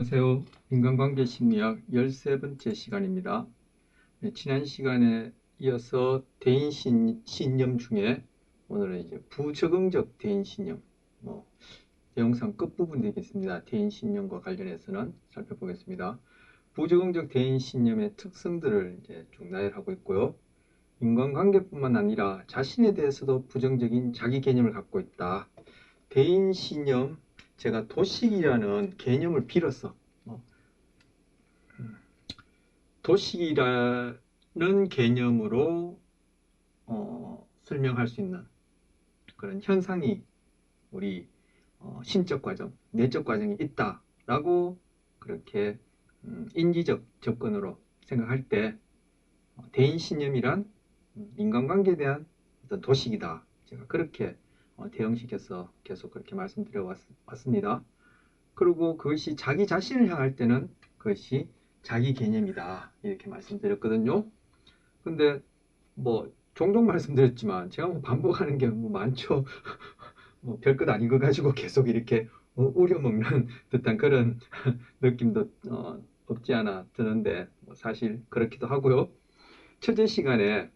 안녕하세요. 인간관계 심리학 13번째 시간입니다. 네, 지난 시간에 이어서 대인 신념 중에 오늘은 이제 부적응적 대인 신념, 영상 끝부분 되겠습니다. 대인 신념과 관련해서는 살펴보겠습니다. 부적응적 대인 신념의 특성들을 이제 쭉 나열하고 있고요. 인간관계뿐만 아니라 자신에 대해서도 부정적인 자기 개념을 갖고 있다. 대인 신념, 제가 도식이라는 개념을 빌어서 도식이라는 개념으로 설명할 수 있는 그런 현상이 우리 심적 과정, 내적 과정이 있다라고 그렇게 인지적 접근으로 생각할 때 대인 신념이란 인간관계에 대한 어떤 도식이다. 제가 그렇게 대응시켜서 계속 그렇게 말씀드려 왔습니다. 그리고 그것이 자기 자신을 향할 때는 그것이 자기 개념이다. 이렇게 말씀드렸거든요. 근데 뭐 종종 말씀드렸지만 제가 뭐 반복하는 게 뭐 많죠. 뭐 별것 아닌 거 가지고 계속 이렇게 우려먹는 듯한 그런 느낌도 없지 않아 드는데 뭐 사실 그렇기도 하고요. 첫째 시간에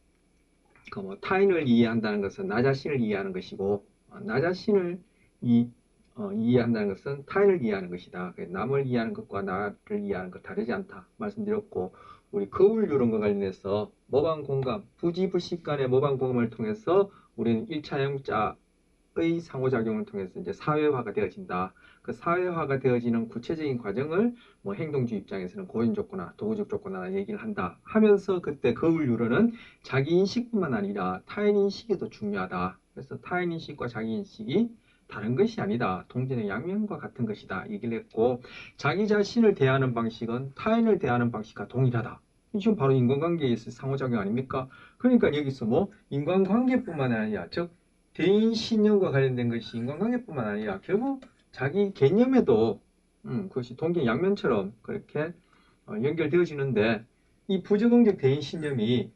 그뭐 타인을 이해한다는 것은 나 자신을 이해하는 것이고 나 자신을 이해한다는 것은 타인을 이해하는 것이다. 남을 이해하는 것과 나를 이해하는 것 다르지 않다 말씀드렸고, 우리 거울 이론과 관련해서 모방 공감, 부지불식 간의 모방 공감을 통해서 우리는 1차형자의 상호작용을 통해서 이제 사회화가 되어진다. 그 사회화가 되어지는 구체적인 과정을 뭐 행동주의 입장에서는 고인 조건화, 도구적 조건화 얘기를 한다 하면서 그때 거울 이론은 자기 인식뿐만 아니라 타인 인식이 더 중요하다. 그래서 타인 인식과 자기 인식이 다른 것이 아니다. 동전의 양면과 같은 것이다. 얘기를 했고, 자기 자신을 대하는 방식은 타인을 대하는 방식과 동일하다. 지금 바로 인간관계에 있을 상호작용 아닙니까? 그러니까 여기서 뭐 인간관계뿐만 아니라 즉 대인 신념과 관련된 것이 인간관계뿐만 아니라 결국 자기 개념에도 그것이 동전 양면처럼 그렇게 연결되어지는데, 이 부적응적 대인 신념이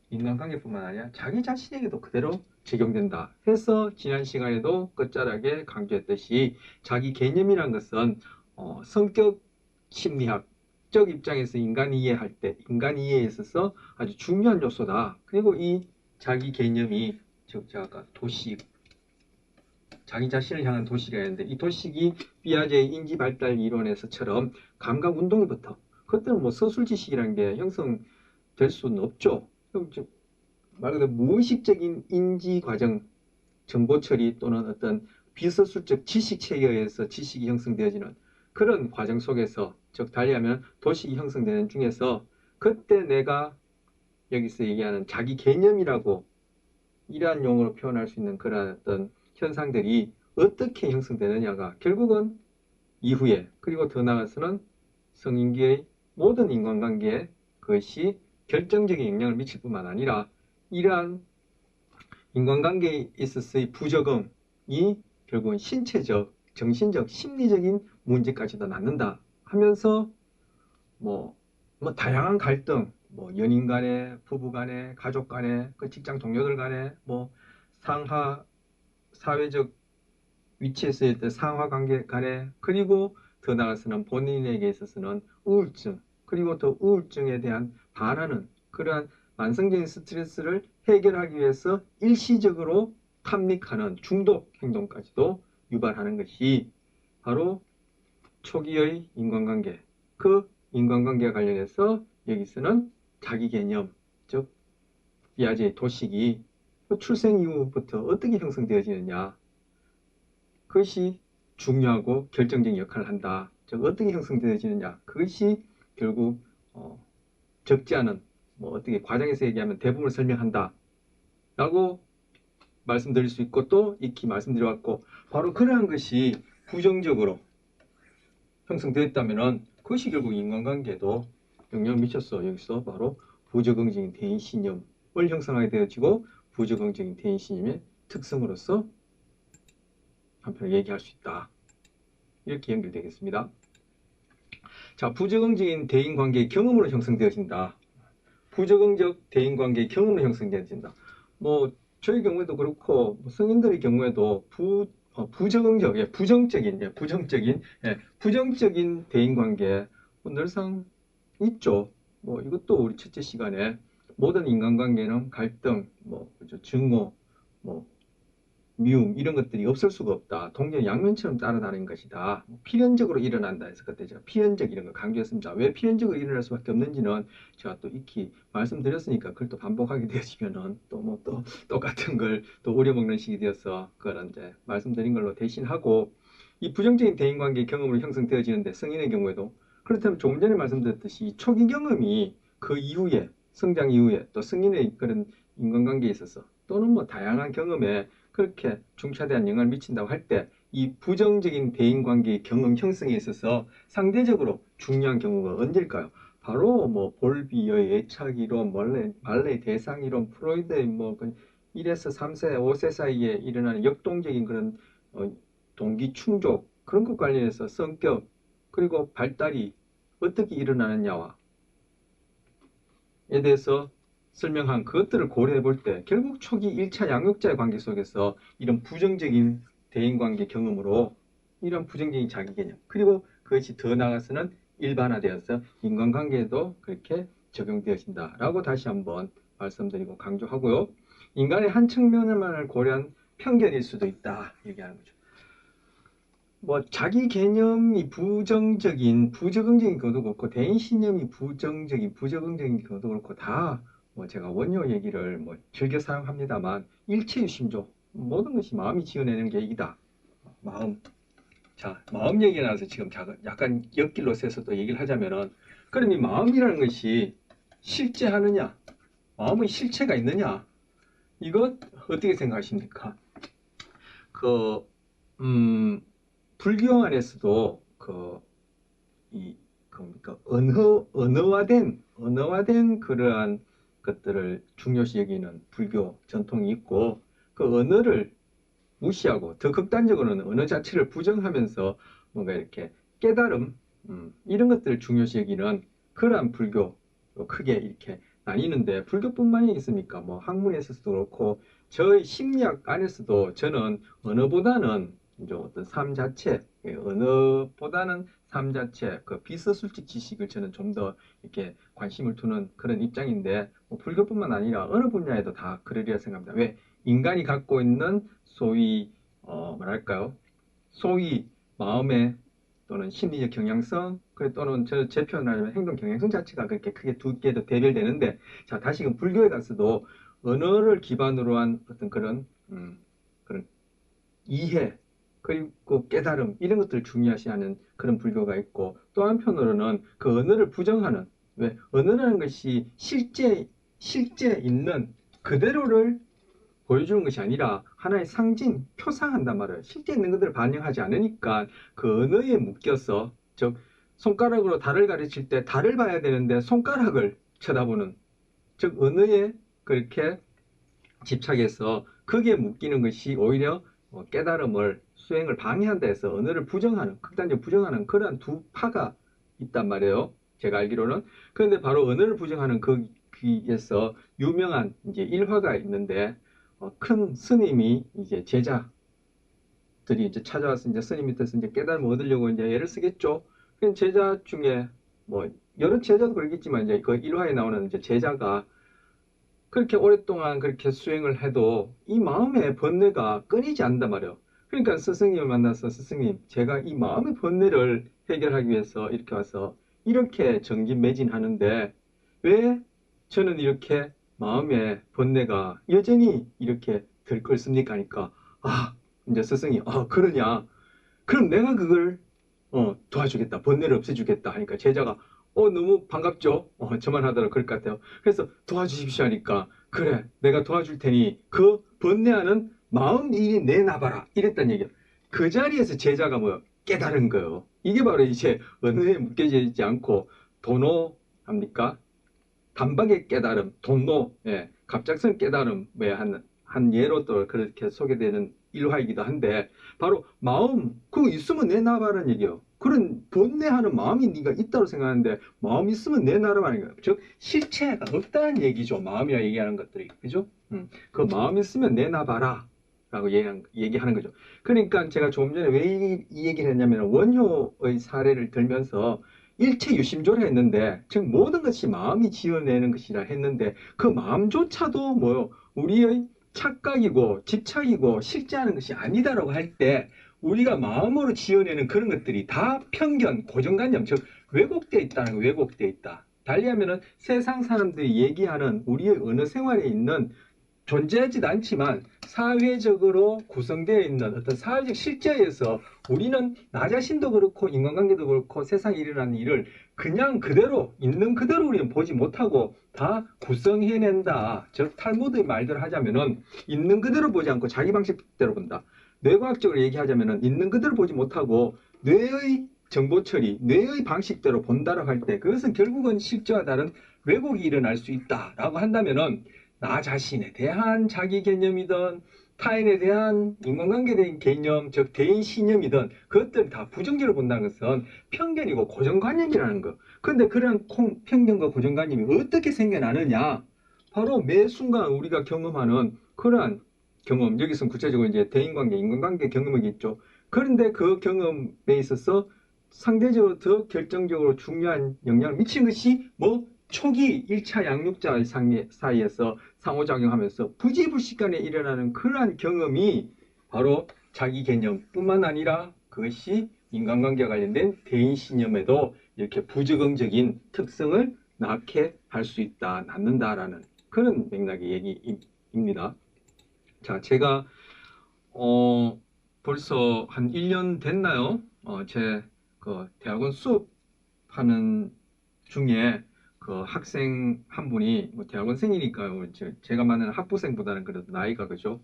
인간관계뿐만 아니라 자기 자신에게도 그대로 적용된다 해서 지난 시간에도 끝자락에 강조했듯이 자기 개념이란 것은 성격 심리학적 입장에서 인간 이해할 때 인간 이해에 있어서 아주 중요한 요소다. 그리고 이 자기 개념이 즉 제가 아까 도식, 자기 자신을 향한 도식이라 했는데, 이 도식이 피아제의 인지 발달 이론에서처럼 감각 운동부터, 그때는 뭐 서술 지식이라는 게 형성될 수는 없죠. 말 그대로 무의식적인 인지 과정, 정보 처리 또는 어떤 비서술적 지식 체계에 의해서 지식이 형성되어지는 그런 과정 속에서, 즉 달리하면 도식이 형성되는 중에서 그때 내가 여기서 얘기하는 자기 개념이라고 이러한 용어로 표현할 수 있는 그런 어떤 현상들이 어떻게 형성되느냐가 결국은 이후에, 그리고 더 나아가서는 성인기의 모든 인간관계에 그것이 결정적인 영향을 미칠 뿐만 아니라 이러한 인간관계에 있어서의 부적응이 결국은 신체적, 정신적, 심리적인 문제까지도 낳는다 하면서 뭐, 다양한 갈등, 뭐 연인 간에, 부부 간에, 가족 간에, 그 직장 동료들 간에, 뭐 상하 사회적 위치에서의 상하 관계 간에, 그리고 더 나아가서는 본인에게 있어서는 우울증, 그리고 또 우울증에 대한 반하는 그러한 만성적인 스트레스를 해결하기 위해서 일시적으로 탐닉하는 중독 행동까지도 유발하는 것이 바로 초기의 인간관계, 그 인간관계와 관련해서 여기서는 자기 개념, 즉 피아제의 도식이 출생 이후부터 어떻게 형성되어지느냐, 그것이 중요하고 결정적인 역할을 한다. 즉 어떻게 형성되어지느냐, 그것이 결국 적지 않은 어떻게 과정에서 얘기하면 대부분을 설명한다 라고 말씀드릴 수 있고, 또 익히 말씀드려왔고, 바로 그러한 것이 부정적으로 형성되었다면 그것이 결국 인간관계에도 영향을 미쳤어. 여기서 바로 부적응적인 대인신념을 형성하게 되어지고, 부적응적인 대인신념의 특성으로서 한편을 얘기할 수 있다. 이렇게 연결되겠습니다. 자, 부적응적인 대인관계의 경험으로 형성되어진다. 부적응적 대인관계의 경험으로 형성되어진다. 뭐 저희 경우에도 그렇고 성인들의 경우에도 부정적인 대인관계 늘상 있죠. 이것도 우리 첫째 시간에 모든 인간관계는 갈등, 그죠? 증오, 뭐 미움 이런 것들이 없을 수가 없다. 동전 양면처럼 따라다니는 것이다. 필연적으로 일어난다 해서 그때 제가 필연적 이런 걸 강조했습니다. 왜 필연적으로 일어날 수밖에 없는지는 제가 또 익히 말씀드렸으니까 그걸 또 반복하게 되시면은 또 똑같은 걸 또 우려먹는 식이 되어서 그걸 이제 말씀드린 걸로 대신하고 이 부정적인 대인관계 경험으로 형성되어지는데 성인의 경우에도 그렇다면 조금 전에 말씀드렸듯이 초기 경험이 그 이후에 성장 이후에 또 성인의 그런 인간관계에 있어서 또는 다양한 경험에 그렇게 중차대한 영향을 미친다고 할 때 이 부정적인 대인관계의 경험 형성에 있어서 상대적으로 중요한 경우가 언제일까요? 바로 볼비어의 애착이론, 말레의 대상이론, 프로이드의 1에서 3세, 5세 사이에 일어나는 역동적인 그런 동기 충족 그런 것 관련해서 성격 그리고 발달이 어떻게 일어나느냐와 에 대해서 설명한 그것들을 고려해 볼 때 결국 초기 1차 양육자의 관계 속에서 이런 부정적인 대인관계 경험으로 이런 부정적인 자기개념 그리고 그것이 더 나아가서는 일반화되어서 인간관계에도 그렇게 적용되어진다라고 다시 한번 말씀드리고 강조하고요. 인간의 한 측면만을 고려한 편견일 수도 있다 얘기하는 거죠. 자기 개념이 부정적인 경우도 그렇고 대인 신념이 부정적인 경우도 그렇고 다 제가 원효 얘기를 즐겨 사용합니다만 일체유심조 모든 것이 마음이 지어내는 계획이다. 마음 얘기 나와서 지금 약간 옆길로 새서 또 얘기를 하자면은 그럼 이 마음이라는 것이 실제하느냐 마음의 실체가 있느냐 이것 어떻게 생각하십니까? 불교 안에서도 언어화된 그러한 것들을 중요시 여기는 불교 전통이 있고 그 언어를 무시하고 더 극단적으로는 언어 자체를 부정하면서 뭔가 이렇게 깨달음 이런 것들을 중요시 여기는 그러한 불교 크게 이렇게 나뉘는데 불교뿐만이 있습니까? 학문에서도 그렇고 저의 심리학 안에서도 저는 언어보다는 이제 어떤 삶 자체, 언어보다는 삶 자체, 그 비서술적 지식을 저는 좀 더 이렇게 관심을 두는 그런 입장인데 불교뿐만 아니라 어느 분야에도 다 그러리라 생각합니다. 왜? 인간이 갖고 있는 소위 소위 마음의 또는 심리적 경향성, 또는 제 표현하자면 행동 경향성 자체가 그렇게 크게 두 개도 대별되는데, 자, 다시금 불교에 가서도 언어를 기반으로 한 어떤 그런 이해, 그리고 깨달음, 이런 것들을 중요시하는 그런 불교가 있고, 또 한편으로는 그 언어를 부정하는, 왜? 언어라는 것이 실제 있는 그대로를 보여주는 것이 아니라 하나의 상징, 표상한단 말이에요. 실제 있는 것들을 반영하지 않으니까 그 언어에 묶여서, 즉 손가락으로 달을 가르칠 때 달을 봐야 되는데 손가락을 쳐다보는, 즉 언어에 그렇게 집착해서 거기에 묶이는 것이 오히려 깨달음을 수행을 방해한다 해서 언어를 부정하는, 극단적으로 부정하는 그러한 두 파가 있단 말이에요. 제가 알기로는. 그런데 바로 언어를 부정하는 거기에서 유명한 이제 일화가 있는데, 큰 스님이 이제 제자들이 이제 찾아와서 이제 스님 밑에서 이제 깨달음을 얻으려고 이제 애를 쓰겠죠. 그 제자 중에 여러 제자도 그러겠지만 이제 그 일화에 나오는 이제 제자가 그렇게 오랫동안 그렇게 수행을 해도 이 마음의 번뇌가 끊이지 않는단 말이에요. 그러니까 스승님을 만나서 스승님, 제가 이 마음의 번뇌를 해결하기 위해서 이렇게 와서 이렇게 정진매진하는데 왜 저는 이렇게 마음의 번뇌가 여전히 이렇게 들끓습니까? 하니까 이제 스승이 그러냐? 그럼 내가 그걸 도와주겠다. 번뇌를 없애주겠다 하니까 제자가 너무 반갑죠? 저만 하더라도 그럴 것 같아요. 그래서 도와주십시오 하니까 그래 내가 도와줄 테니 그 번뇌하는 마음 일이 내놔봐라 이랬단 얘기야. 그 자리에서 제자가 깨달은 거예요. 이게 바로 이제 언어에 묶여져 있지 않고 도노합니까? 단박의 깨달음, 돈노, 갑작스런 깨달음, 한 예로 또 그렇게 소개되는 일화이기도 한데, 바로 마음, 그거 있으면 내놔봐라는 얘기예요. 그런 번뇌하는 마음이 네가 있다고 생각하는데, 마음 있으면 내놔라는 거예요. 즉, 실체가 없다는 얘기죠. 마음이라 얘기하는 것들이. 그죠? 그 마음 있으면 내놔봐라. 라고 얘기하는 거죠. 그러니까 제가 조금 전에 왜 이 얘기를 했냐면 원효의 사례를 들면서 일체 유심조라 했는데 즉 모든 것이 마음이 지어내는 것이라 했는데 그 마음조차도 뭐요 우리의 착각이고 집착이고 실제 하는 것이 아니다라고 할 때 우리가 마음으로 지어내는 그런 것들이 다 편견, 고정관념, 즉 왜곡되어 있다는 거, 왜곡되어 있다. 달리하면은 세상 사람들이 얘기하는 우리의 언어 생활에 있는 존재하지도 않지만 사회적으로 구성되어 있는 어떤 사회적 실제에서 우리는 나 자신도 그렇고 인간관계도 그렇고 세상에 일어나는 일을 그냥 그대로 있는 그대로 우리는 보지 못하고 다 구성해낸다. 즉 탈무드의 말대로 하자면은 있는 그대로 보지 않고 자기 방식대로 본다. 뇌과학적으로 얘기하자면은 있는 그대로 보지 못하고 뇌의 정보 처리, 뇌의 방식대로 본다라고 할 때 그것은 결국은 실제와 다른 왜곡이 일어날 수 있다라고 한다면은 나 자신에 대한 자기 개념이든 타인에 대한 인간관계에 대한 개념, 즉 대인 신념이든 그것들 다 부정적으로 본다는 것은 편견이고 고정관념이라는 거. 근데 그런 편견과 고정관념이 어떻게 생겨나느냐? 바로 매 순간 우리가 경험하는 그러한 경험, 여기서는 구체적으로 이제 대인관계, 인간관계 경험이겠죠. 그런데 그 경험에 있어서 상대적으로 더 결정적으로 중요한 영향을 미친 것이 뭐 초기 1차 양육자 사이에서 상호작용하면서 부지불식간에 일어나는 그러한 경험이 바로 자기 개념뿐만 아니라 그것이 인간관계와 관련된 대인신념에도 이렇게 부적응적인 특성을 낳게 할 수 있다, 낳는다라는 그런 맥락의 얘기입니다. 자, 제가 벌써 한 1년 됐나요? 제 그 대학원 수업하는 중에 그 학생 한 분이 뭐 대학원생이니까요. 제가 만나는 학부생보다는 그래도 나이가 그죠?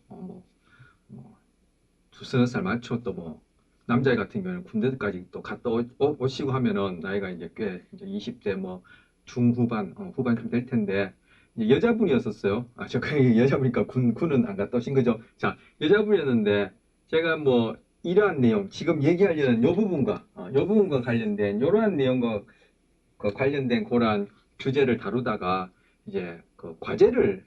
두서너 살 많죠. 또 뭐 남자애 같은 경우는 군대까지 또 갔다 오시고 하면은 나이가 이제 꽤 이제 20대 뭐 중후반 후반쯤 될 텐데 이제 여자분이었었어요. 저 그냥 여자분이니까 군은 안 갔다 오신 거죠. 자, 여자분이었는데 제가 뭐 이러한 내용 지금 얘기하려는 요 부분과 관련된 이러한 내용과 그 관련된 그러한 주제를 다루다가 이제 그 과제를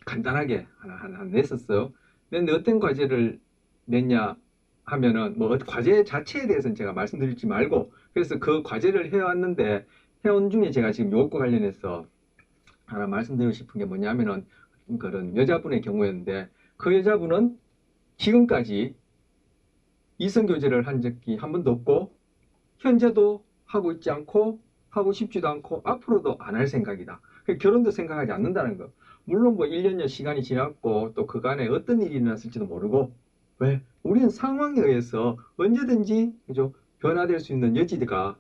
간단하게 하나 냈었어요. 근데 어떤 과제를 냈냐 하면은 뭐 과제 자체에 대해서는 제가 말씀드리지 말고 그래서 그 과제를 해왔는데 해온 중에 제가 지금 요것과 관련해서 하나 말씀드리고 싶은 게 뭐냐면은 그런 여자분의 경우였는데 그 여자분은 지금까지 이성교제를 한 적이 한 번도 없고 현재도 하고 있지 않고 하고 싶지도 않고 앞으로도 안 할 생각이다. 결혼도 생각하지 않는다는 거. 물론 뭐 1년여 시간이 지났고 또 그간에 어떤 일이 일어났을지도 모르고 왜? 우리는 상황에 의해서 언제든지 그죠? 변화될 수 있는 여지가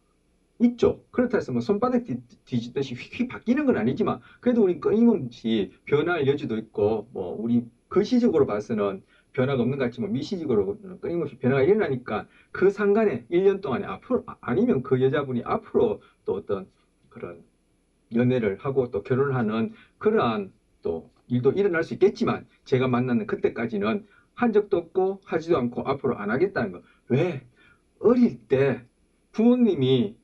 있죠. 그렇다 해서 뭐 손바닥 뒤집듯이 휙휙 바뀌는 건 아니지만 그래도 우리 끊임없이 변화할 여지도 있고 뭐 우리 거시적으로 봐서는 변화가 없는 것 같지만 미시적으로 끊임없이 변화가 일어나니까 그 상간에 1년 동안에 앞으로 아니면 그 여자분이 앞으로 또 어떤 그런 연애를 하고 또 결혼을 하는 그러한 또 일도 일어날 수 있겠지만 제가 만나는 그때까지는 한 적도 없고 하지도 않고 앞으로 안 하겠다는 거. 왜? 어릴 때 부모님이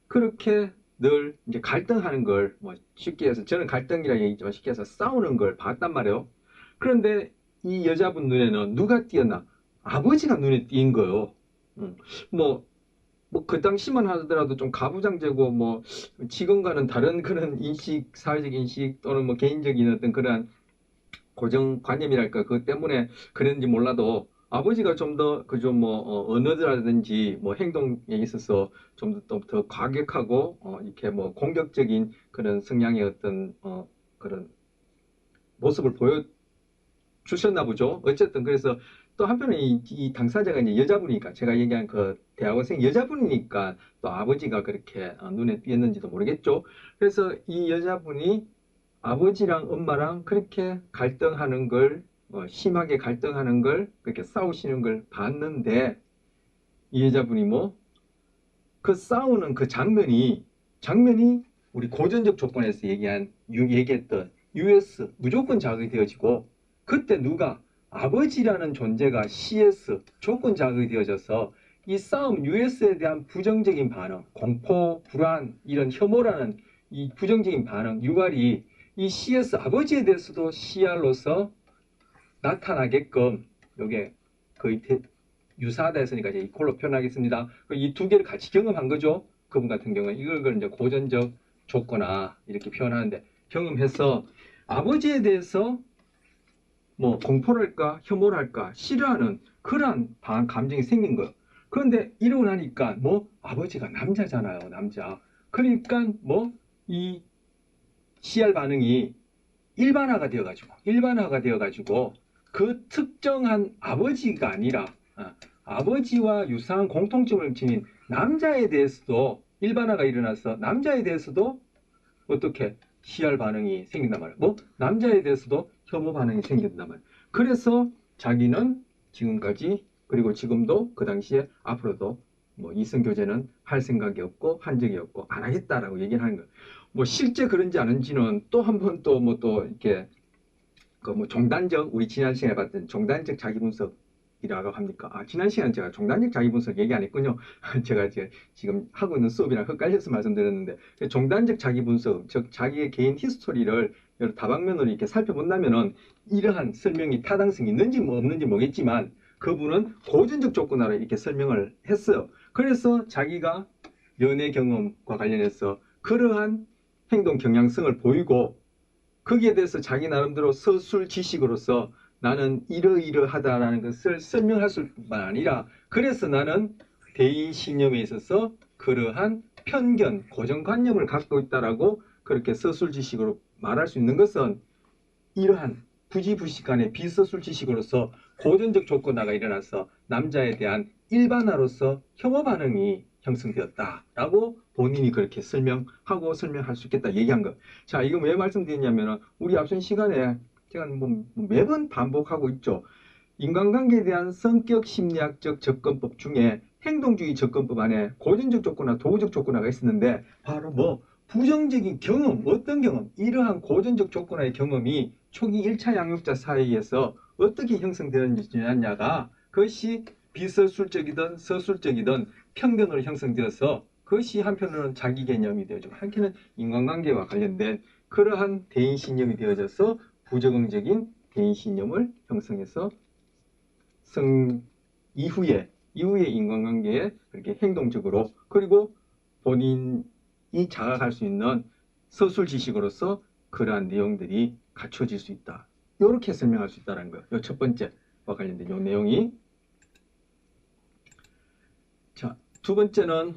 그렇게 늘 이제 갈등하는 걸 뭐 쉽게 해서 저는 갈등이라 얘기지만 쉽게 해서 싸우는 걸 봤단 말이에요. 그런데 이 여자분 눈에는 누가 띄었나? 아버지가 눈에 띈 거예요. 뭐, 뭐 그 당시만 하더라도 좀 가부장제고 뭐 지금과는 다른 그런 인식, 사회적 인식 또는 뭐 개인적인 어떤 그런 고정관념이랄까 그것 때문에 그랬는지 몰라도 아버지가 좀 더 그좀 뭐 언어라든지 뭐 행동에 있어서 좀 더 과격하고 이렇게 뭐 공격적인 그런 성향의 어떤 그런 모습을 보여주셨나 보죠. 어쨌든 그래서 또 한편에 이 당사자가 이제 여자분이니까 제가 얘기한 그 대학원생 여자분이니까 또 아버지가 그렇게 눈에 띄었는지도 모르겠죠. 그래서 이 여자분이 아버지랑 엄마랑 그렇게 갈등하는 걸 심하게 갈등하는 걸 그렇게 싸우시는 걸 봤는데 이 여자분이 뭐 그 싸우는 그 장면이 우리 고전적 조건에서 얘기했던 US 무조건 자극이 되어지고 그때 누가 아버지라는 존재가 CS 조건 자극이 되어져서 이 싸움 US에 대한 부정적인 반응 공포 불안 이런 혐오라는 이 부정적인 반응 유발이 이 CS 아버지에 대해서도 CR로서 나타나게끔 요게 거의 유사하다 했으니까 이제 이꼴로 표현하겠습니다. 이 두 개를 같이 경험한 거죠. 그분 같은 경우는 이걸 이제 고전적 조거나 이렇게 표현하는데, 경험해서 아버지에 대해서 뭐 공포랄까 혐오랄까 싫어하는 그러한 감정이 생긴 거예요. 그런데 이러고 나니까 뭐 아버지가 남자잖아요, 남자. 그러니까 뭐 이 CR 반응이 일반화가 되어가지고 그 특정한 아버지가 아니라 아버지와 유사한 공통점을 지닌 남자에 대해서도 일반화가 일어나서 남자에 대해서도 어떻게 CR 반응이 생긴단 말이에요. 뭐 남자에 대해서도 혐오 반응이 생긴단 말이에요. 그래서 자기는 지금까지, 그리고 지금도 그 당시에 앞으로도 뭐 이성 교제는 할 생각이 없고 한 적이 없고 안 하겠다라고 얘기를 하는 거예요. 뭐 실제 그런지 아닌지는 또 한 번 또 뭐 또 이렇게 그 뭐 종단적, 우리 지난 시간에 봤던 종단적 자기 분석이라고 합니까? 지난 시간에 제가 종단적 자기 분석 얘기 안 했군요. 제가 이제 지금 하고 있는 수업이랑 헷갈려서 말씀드렸는데, 종단적 자기 분석, 즉 자기의 개인 히스토리를 여러 다방면으로 이렇게 살펴본다면은 이러한 설명이 타당성이 있는지 뭐 없는지 모르겠지만 그분은 고전적 조건으로 이렇게 설명을 했어요. 그래서 자기가 연애 경험과 관련해서 그러한 행동 경향성을 보이고, 거기에 대해서 자기 나름대로 서술 지식으로서 나는 이러이러하다라는 것을 설명할 수뿐만 아니라, 그래서 나는 대인 신념에 있어서 그러한 편견, 고정관념을 갖고 있다라고 그렇게 서술 지식으로 말할 수 있는 것은 이러한 부지부식간의 비서술 지식으로서 고전적 조건화가 일어나서 남자에 대한 일반화로서 혐오 반응이 형성되었다라고 본인이 그렇게 설명할 수 있겠다 얘기한 것. 자, 이거 왜 말씀드렸냐면 우리 앞선 시간에 제가 뭐 매번 반복하고 있죠. 인간관계에 대한 성격 심리학적 접근법 중에 행동주의 접근법 안에 고전적 조건화, 도구적 조건화가 있었는데, 바로 뭐 부정적인 경험, 어떤 경험, 이러한 고전적 조건화의 경험이 초기 1차 양육자 사이에서 어떻게 형성되었느냐가, 그것이 비서술적이든 서술적이든 편견으로 형성되어서 그것이 한편으로는 자기 개념이 되어지고 한편은 인간관계와 관련된 그러한 대인신념이 되어져서 부적응적인 대인신념을 형성해서 이후에 인간관계에 그렇게 행동적으로, 그리고 본인이 자각할 수 있는 서술 지식으로서 그러한 내용들이 갖춰질 수 있다. 이렇게 설명할 수 있다는 거예요. 이 첫 번째와 관련된 이 내용이. 자, 두 번째는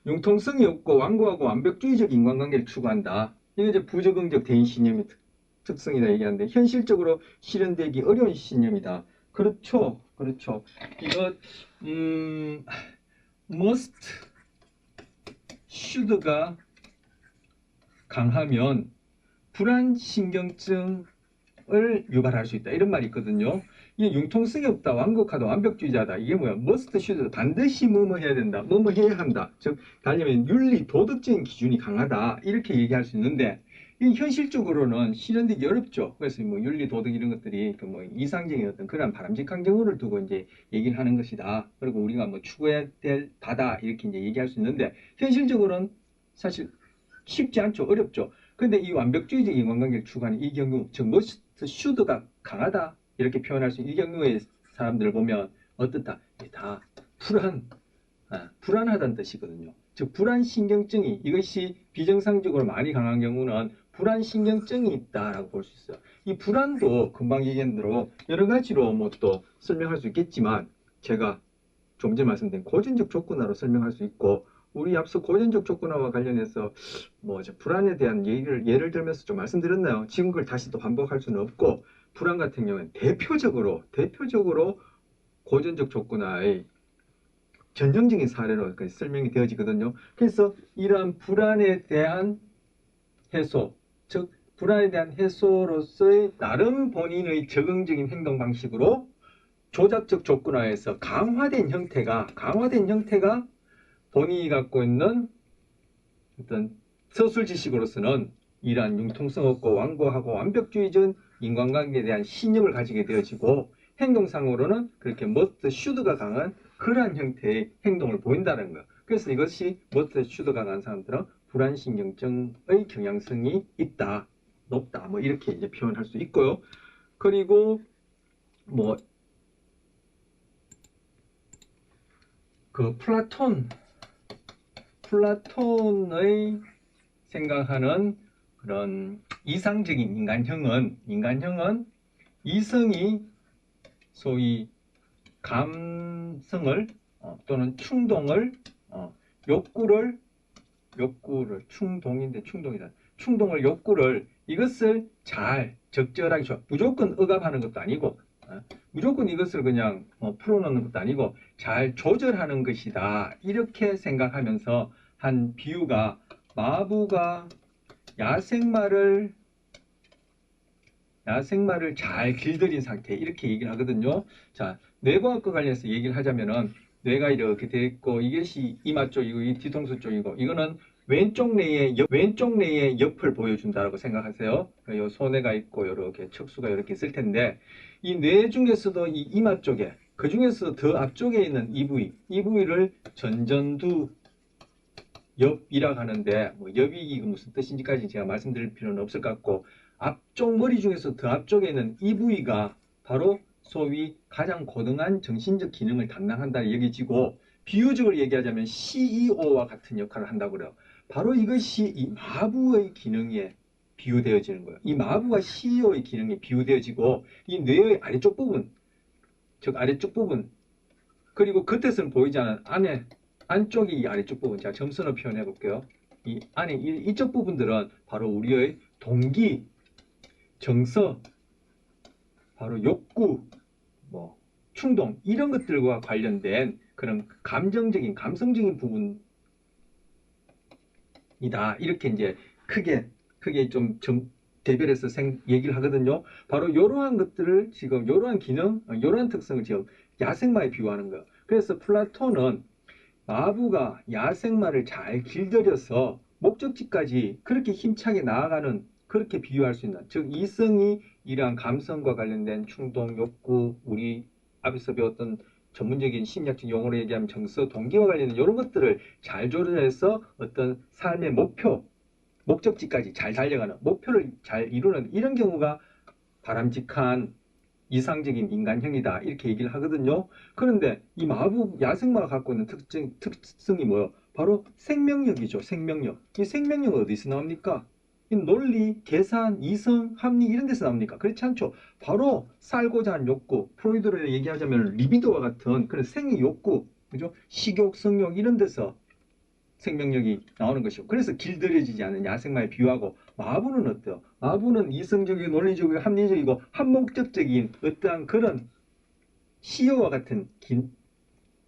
융통성이 없고 완고하고 완벽주의적 인간관계를 추구한다. 이게 이제 부적응적 대인신념의 특성이다 얘기하는데, 현실적으로 실현되기 어려운 신념이다. 그렇죠. 그렇죠. 이거 must, should가 강하면 불안신경증을 유발할 수 있다. 이런 말이 있거든요. 이게 융통성이 없다, 완곡하다, 완벽주의자다. 이게 뭐야? must, should, 반드시 뭐뭐 해야 된다, 뭐뭐 해야 한다. 즉, 달리면 윤리, 도덕적인 기준이 강하다. 이렇게 얘기할 수 있는데, 이 현실적으로는 실현되기 어렵죠. 그래서 뭐 윤리, 도덕 이런 것들이 그 뭐 이상적인 어떤 그런 바람직한 경우를 두고 이제 얘기를 하는 것이다. 그리고 우리가 뭐 추구해야 될 바다 이렇게 이제 얘기할 수 있는데, 현실적으로는 사실 쉽지 않죠. 어렵죠. 근데 이 완벽주의적 인간관계를 추구하는 이 경우, 즉 must, should가 강하다 이렇게 표현할 수 있는 이 경우의 사람들을 보면 어떻다? 다 불안하다는 뜻이거든요. 즉 불안신경증이, 이것이 비정상적으로 많이 강한 경우는 불안신경증이 있다라고 볼 수 있어요. 이 불안도 금방 얘기한 대로 여러 가지로 뭐 또 설명할 수 있겠지만, 제가 좀 전에 말씀드린 고전적 조건화로 설명할 수 있고, 우리 앞서 고전적 조건화와 관련해서 뭐 불안에 대한 예를 들면서 좀 말씀드렸나요? 지금 그걸 다시 또 반복할 수는 없고, 불안 같은 경우는 대표적으로 고전적 조건화의 전형적인 사례로 설명이 되어지거든요. 그래서 이러한 불안에 대한 해소, 즉 불안에 대한 해소로서의 나름 본인의 적응적인 행동 방식으로 조작적 조건화에서 강화된 형태가 본인이 갖고 있는 어떤 서술 지식으로서는 이러한 융통성 없고 완고하고 완벽주의적인 인간관계에 대한 신념을 가지게 되어지고, 행동상으로는 그렇게 must, should가 강한 그러한 형태의 행동을 보인다는 거예요. 그래서 이것이 must, should가 강한 사람들은 불안신경증의 경향성이 있다, 높다, 뭐 이렇게 이제 표현할 수 있고요. 그리고 뭐 그 플라톤의 생각하는 그런 이상적인 인간형은 이성이 소위 감성을 또는 충동을 욕구를 욕구를 이것을 잘 적절하게 무조건 억압하는 것도 아니고 무조건 이것을 그냥 풀어놓는 것도 아니고 잘 조절하는 것이다 이렇게 생각하면서 한 비유가 마부가 야생마를 잘 길들인 상태 이렇게 얘기를 하거든요. 자, 뇌과학과 관련해서 얘기를 하자면은 뇌가 이렇게 돼 있고 이것이 이마 쪽이고 이 뒤통수 쪽이고 이거는 왼쪽 뇌의 옆을 보여준다라고 생각하세요. 요 소뇌가 있고 이렇게 척수가 이렇게 있을 텐데 이 뇌 중에서도 이 이마 쪽에 그 중에서 더 앞쪽에 있는 이 부위를 전전두 옆이라고 하는데 뭐 옆이 무슨 뜻인지까지 제가 말씀드릴 필요는 없을 것 같고 앞쪽 머리 중에서 더 앞쪽에 있는 이 부위가 바로 소위 가장 고등한 정신적 기능을 담당한다 여겨지고 비유적으로 얘기하자면 CEO와 같은 역할을 한다고 그래요. 바로 이것이 이 마부의 기능에 비유되어지는 거예요. 이 마부가 CEO의 기능에 비유되어지고 이 뇌의 아래쪽 부분 즉 아래쪽 부분 그리고 겉에서는 보이지 않은 안쪽이 이 아래쪽 부분 제가 점선을 표현해 볼게요. 이 안에 이쪽 부분들은 바로 우리의 동기, 정서, 바로 욕구, 뭐 충동 이런 것들과 관련된 그런 감성적인 부분이다. 이렇게 이제 크게 좀 대별해서 얘기를 하거든요. 바로 이러한 것들을 지금 이러한 기능, 이러한 특성을 지금 야생마에 비유하는 거예요. 그래서 플라톤은 마부가 야생마를 잘 길들여서 목적지까지 그렇게 힘차게 나아가는 그렇게 비유할 수 있는 즉 이성이 이러한 감성과 관련된 충동, 욕구, 우리 앞에서 배웠던 전문적인 심리학적 용어로 얘기하면 정서, 동기와 관련된 이런 것들을 잘 조절해서 어떤 삶의 목적지까지 잘 달려가는 목표를 잘 이루는 이런 경우가 바람직한 이상적인 인간형이다 이렇게 얘기를 하거든요. 그런데 이 야생마가 갖고 있는 특성이 뭐예요? 바로 생명력이죠. 생명력. 이 생명력은 어디서 나옵니까? 이 논리, 계산, 이성, 합리 이런 데서 나옵니까? 그렇지 않죠. 바로 살고자 하는 욕구, 프로이드로 얘기하자면 리비도와 같은 그런 생의 욕구, 그죠? 식욕, 성욕 이런 데서 생명력이 나오는 것이고 그래서 길들여지지 않는 야생마에 비유하고 마부는 어때요? 마부는 이성적이고 논리적이고 합리적이고 한목적적인 어떠한 그런 CEO와 같은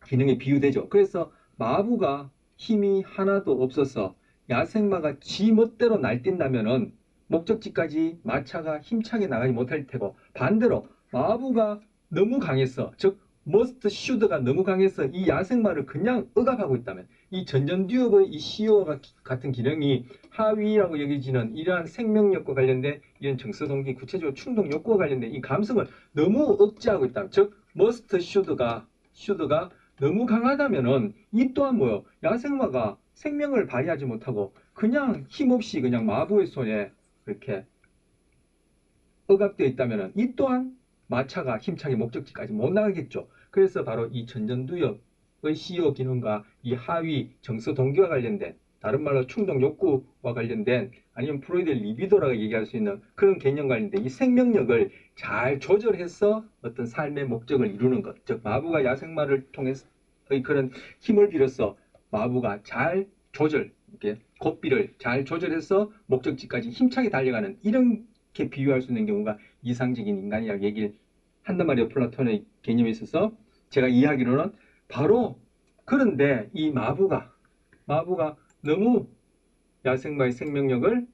기능에 비유되죠. 그래서 마부가 힘이 하나도 없어서 야생마가 지 멋대로 날뛴다면은 목적지까지 마차가 힘차게 나가지 못할 테고 반대로 마부가 너무 강해서 즉 머스트 슈드가 너무 강해서 이 야생마를 그냥 억압하고 있다면 이 전전두엽의 이 CEO와 같은 기능이 하위라고 여겨지는 이러한 생명력과 관련된 이런 정서동기 구체적으로 충동 욕구와 관련된 이 감성을 너무 억제하고 있다면 즉 머스트 슈드가 너무 강하다면은 이 또한 뭐요? 야생마가 생명을 발휘하지 못하고 그냥 힘없이 그냥 마부의 손에 이렇게 억압되어 있다면은 이 또한 마차가 힘차게 목적지까지 못 나가겠죠. 그래서 바로 이 전전두엽의 CEO 기능과 이 하위 정서 동기와 관련된 다른 말로 충동 욕구와 관련된 아니면 프로이드의 리비도라고 얘기할 수 있는 그런 개념 관련된 이 생명력을 잘 조절해서 어떤 삶의 목적을 이루는 것. 즉 마부가 야생마를 통해서 그런 힘을 빌어서 마부가 잘 이렇게 고삐를 잘 조절해서 목적지까지 힘차게 달려가는 이렇게 비유할 수 있는 경우가 이상적인 인간이라고 얘기를 한단 말이에요. 플라톤의 개념에 있어서 제가 이해하기로는 바로 그런데 이 마부가 너무 야생마의 생명력을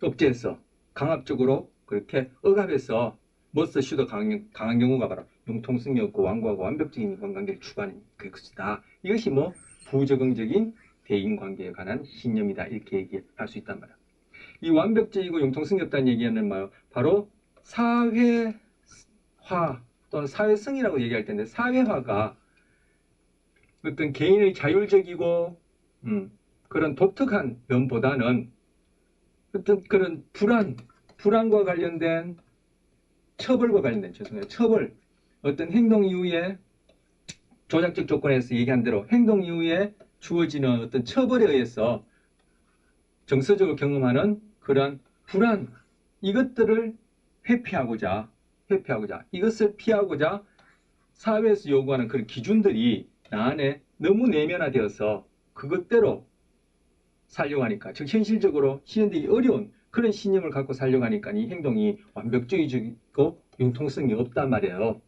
억제해서 강압적으로 그렇게 억압해서 머스 슈더 강한 경우가 바로 융통성이 없고 완고하고 완벽적인 인간관계를 추구하는 것이다. 이것이 뭐 부적응적인 대인관계에 관한 신념이다. 이렇게 얘기할 수 있단 말이야. 이 완벽적이고 융통성이 없다는 얘기는 뭐예요? 바로 사회화 또는 사회성이라고 얘기할 텐데 사회화가 어떤 개인의 자율적이고 그런 독특한 면보다는 어떤 그런 불안과 관련된 처벌 어떤 행동 이후에 조작적 조건에서 얘기한 대로 행동 이후에 주어지는 어떤 처벌에 의해서 정서적으로 경험하는 그런 불안, 이것들을 회피하고자 이것을 피하고자 사회에서 요구하는 그런 기준들이 나 안에 너무 내면화되어서 그것대로 살려고 하니까, 즉 현실적으로 실현되기 어려운 그런 신념을 갖고 살려고 하니까 이 행동이 완벽주의적이고 융통성이 없단 말이에요.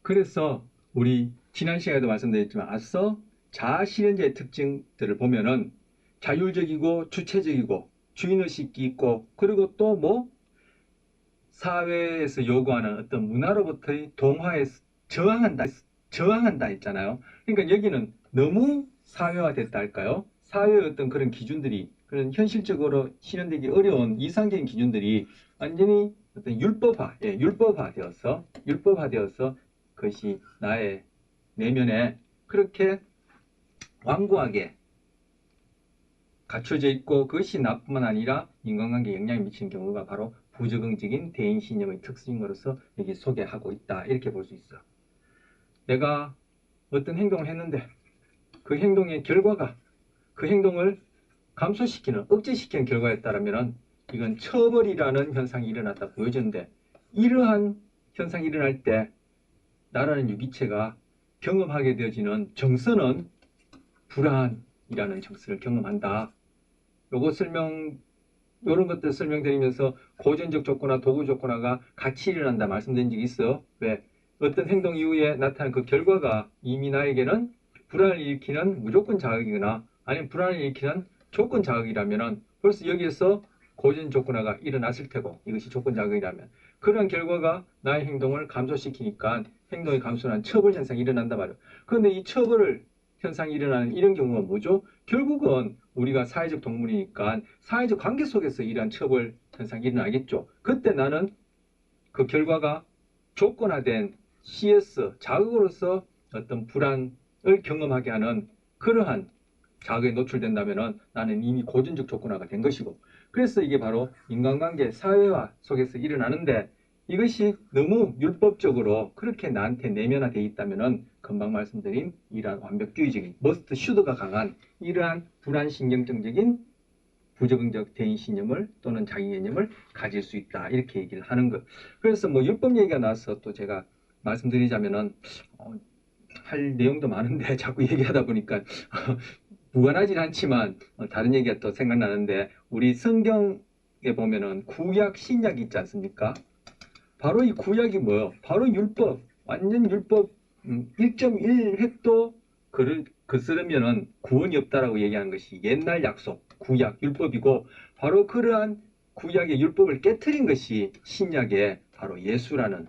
그래서 우리 지난 시간에도 말씀드렸지만 앞서 자아실현자의 특징들을 보면은 자율적이고 주체적이고 주인의식이 있고, 그리고 또 뭐 사회에서 요구하는 어떤 문화로부터의 동화에 저항한다 했잖아요. 그러니까 여기는 너무 사회화됐다 할까요? 사회의 어떤 그런 기준들이, 그런 현실적으로 실현되기 어려운 이상적인 기준들이 완전히 어떤 율법화되어서 그것이 나의 내면에 그렇게 완고하게 갖춰져 있고, 그것이 나뿐만 아니라 인간관계에 영향을 미치는 경우가 바로 부적응적인 대인신념의 특징인 것으로서 여기 소개하고 있다, 이렇게 볼 수 있어. 내가 어떤 행동을 했는데 그 행동의 결과가 그 행동을 감소시키는, 억제시키는 결과였다면 이건 처벌이라는 현상이 일어났다 보여지는데, 이러한 현상이 일어날 때 나라는 유기체가 경험하게 되어지는 정서는 불안이라는 정서를 경험한다. 이런 것들 설명드리면서 고전적 조건화, 도구 조건화가 같이 일어난다 말씀드린 적이 있어. 왜? 어떤 행동 이후에 나타난 그 결과가 이미 나에게는 불안을 일으키는 무조건 자극이거나 아니면 불안을 일으키는 조건 자극이라면 벌써 여기에서 고전 조건화가 일어났을 테고, 이것이 조건 자극이라면 그러한 결과가 나의 행동을 감소시키니까 행동이 감소한 처벌 현상이 일어난단 말이에요. 그런데 이 처벌 현상이 일어나는 이런 경우가 뭐죠? 결국은 우리가 사회적 동물이니까 사회적 관계 속에서 이러한 처벌 현상이 일어나겠죠. 그때 나는 그 결과가 조건화된 CS, 자극으로서 어떤 불안을 경험하게 하는 그러한 자극에 노출된다면 나는 이미 고전적 조건화가 된 것이고, 그래서 이게 바로 인간관계 사회화 속에서 일어나는데, 이것이 너무 율법적으로 그렇게 나한테 내면화되어 있다면 금방 말씀드린 이러한 완벽주의적인 머스트 슈드가 강한 이러한 불안신경증적인 부적응적 대인신념을 또는 자기개념을 가질 수 있다, 이렇게 얘기를 하는 것. 그래서 뭐 율법 얘기가 나와서 또 제가 말씀드리자면은 할 내용도 많은데 자꾸 얘기하다 보니까 무관하진 않지만 다른 얘기가 또 생각나는데, 우리 성경에 보면은 구약 신약이 있지 않습니까? 바로 이 구약이 뭐예요? 바로 율법, 완전 율법 1.1획도 그를 거스르면은 구원이 없다라고 얘기하는 것이 옛날 약속, 구약 율법이고, 바로 그러한 구약의 율법을 깨트린 것이 신약의 바로 예수라는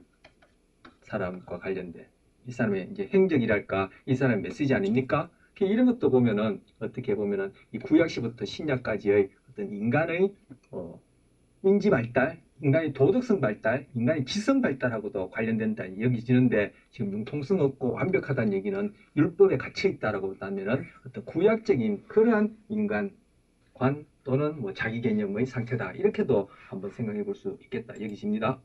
사람과 관련된, 이 사람의 이제 행적이랄까, 이 사람의 메시지 아닙니까? 이런 것도 보면은 어떻게 보면은 이 구약시부터 신약까지의 어떤 인간의 인지 발달, 인간의 도덕성 발달, 인간의 지성 발달하고도 관련된다 여기지는데, 지금 융통성 없고 완벽하다는 얘기는 율법에 갇혀 있다라고 한다면은 어떤 구약적인 그러한 인간관 또는 뭐 자기 개념의 상태다, 이렇게도 한번 생각해 볼 수 있겠다 여기집니다.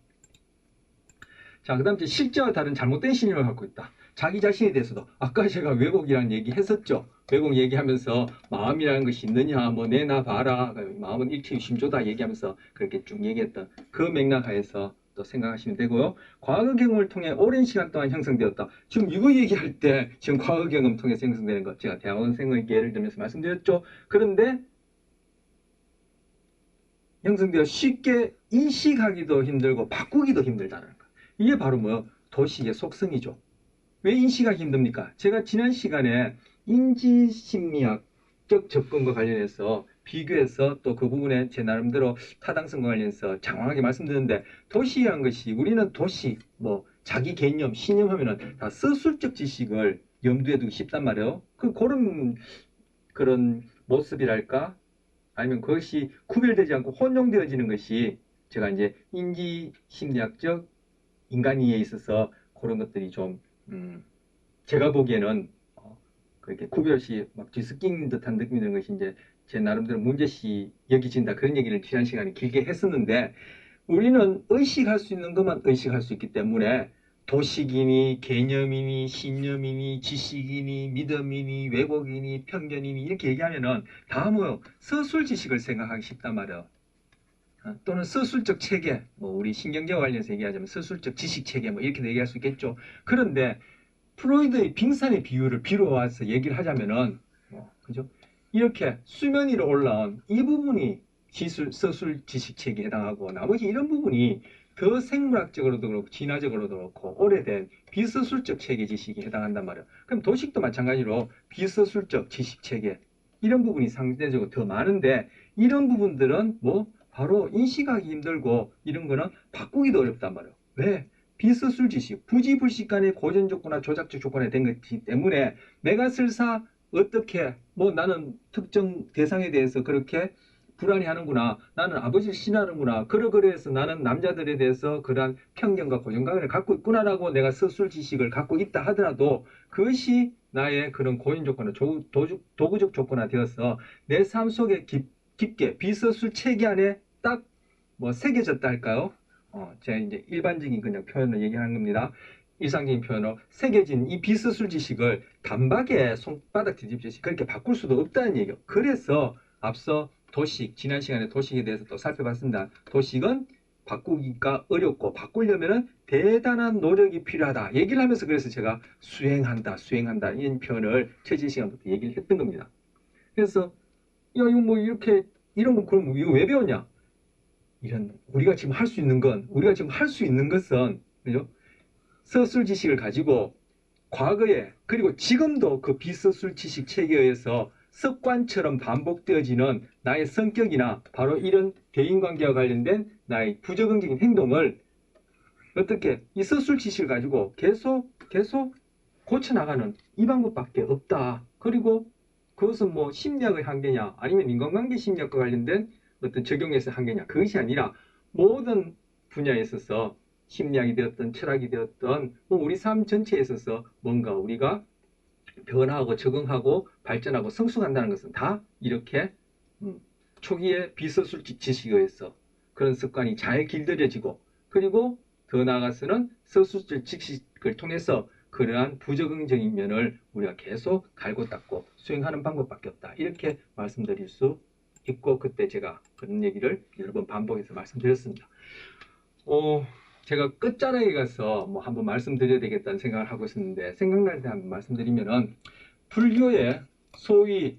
자, 그 다음 이제 실제와 다른 잘못된 신념을 갖고 있다. 자기 자신에 대해서도 아까 제가 왜곡이라는 얘기 했었죠. 왜곡 얘기하면서 마음이라는 것이 있느냐, 뭐 내나 봐라, 마음은 일체유심조다 얘기하면서 그렇게 쭉 얘기했던 그 맥락 하에서 또 생각하시면 되고요. 과거 경험을 통해 오랜 시간 동안 형성되었다. 지금 이거 얘기할 때 지금 과거 경험 통해서 형성되는 것, 제가 대학원생의 예를 들면서 말씀드렸죠. 그런데 형성되어 쉽게 인식하기도 힘들고 바꾸기도 힘들다는 거. 이게 바로 뭐 도식의 속성이죠. 왜 인식하기 힘듭니까? 제가 지난 시간에 인지심리학적 접근과 관련해서 비교해서 또 그 부분에 제 나름대로 타당성과 관련해서 장황하게 말씀드렸는데, 도시한 것이, 우리는 도시, 뭐 자기 개념, 신념 하면은 다 서술적 지식을 염두에 두기 쉽단 말이에요. 그런 모습이랄까? 아니면 그것이 구별되지 않고 혼용되어지는 것이 제가 이제 인지심리학적 인간이에 있어서 그런 것들이 좀 제가 보기에는 그렇게 구별시 막 뒤섞인 듯한 느낌이 드는 것이 이제 제 나름대로 문제시 여기진다 그런 얘기를 지난 시간에 길게 했었는데 우리는 의식할 수 있는 것만 의식할 수 있기 때문에 도식이니 개념이니 신념이니 지식이니 믿음이니 왜곡이니 편견이니 이렇게 얘기하면은 다 뭐 서술 지식을 생각하기 쉽단 말이에요. 또는 서술적 체계, 뭐 우리 신경제와 관련해서 얘기하자면 서술적 지식 체계 뭐 이렇게 얘기할 수 있겠죠. 그런데 프로이드의 빙산의 비유를 빌어와서 얘기를 하자면은 그죠? 이렇게 수면 위로 올라온 이 부분이 서술 지식 체계에 해당하고 나머지 이런 부분이 더 생물학적으로도 그렇고 진화적으로도 그렇고 오래된 비서술적 체계 지식에 해당한단 말이에요. 그럼 도식도 마찬가지로 비서술적 지식 체계 이런 부분이 상대적으로 더 많은데 이런 부분들은 뭐 바로 인식하기 힘들고 이런 거는 바꾸기도 어렵단 말이에요. 왜? 비서술 지식, 부지불식 간의 고전 조건이나 조작적 조건에 된 것이기 때문에 내가 설사 어떻게 뭐 나는 특정 대상에 대해서 그렇게 불안해하는구나. 나는 아버지를 신하는구나. 그래서 나는 남자들에 대해서 그러한 편견과 고정관념을 갖고 있구나라고 내가 서술 지식을 갖고 있다 하더라도 그것이 나의 그런 고인 조건을 도구적 조건화 되어서 내 삶 속에 깊게 비서술 체계 안에 딱 뭐 새겨졌다 할까요? 제가 이제 일반적인 그냥 표현을 얘기하는 겁니다. 일상적인 표현으로 새겨진 이 비서술 지식을 단박에 손바닥 뒤집듯이 그렇게 바꿀 수도 없다는 얘기예요. 그래서 앞서 도식, 지난 시간에 도식에 대해서 또 살펴봤습니다. 도식은 바꾸기가 어렵고 바꾸려면 대단한 노력이 필요하다. 얘기를 하면서 그래서 제가 수행한다 이런 표현을 최진 시간부터 얘기를 했던 겁니다. 그래서 야 이거 뭐 이렇게 이런 거 그럼 이거 왜 배웠냐? 이런 우리가 지금 할 수 있는 것은 그죠? 서술 지식을 가지고 과거에 그리고 지금도 그 비서술 지식 체계에 의해서 습관처럼 반복되어지는 나의 성격이나 바로 이런 대인관계와 관련된 나의 부적응적인 행동을 어떻게 이 서술 지식을 가지고 계속 고쳐나가는 이 방법밖에 없다. 그리고 그것은 뭐 심리학의 한계냐 아니면 인간관계 심리학과 관련된 어떤 적용에서 한계냐 그것이 아니라 모든 분야에 있어서 심리학이 되었던 철학이 되었던 우리 삶 전체에 있어서 뭔가 우리가 변화하고 적응하고 발전하고 성숙한다는 것은 다 이렇게 초기에 비서술 지식에 의해서 그런 습관이 잘 길들여지고 그리고 더 나아가서는 서술적 지식을 통해서 그러한 부적응적인 면을 우리가 계속 갈고 닦고 수행하는 방법밖에 없다. 이렇게 말씀드릴 수 있고 그때 제가 그런 얘기를 여러 번 반복해서 말씀드렸습니다. 제가 끝자락에 가서 뭐 한번 말씀드려야 되겠다는 생각을 하고 있었는데 생각날 때 한번 말씀드리면은 불교의 소위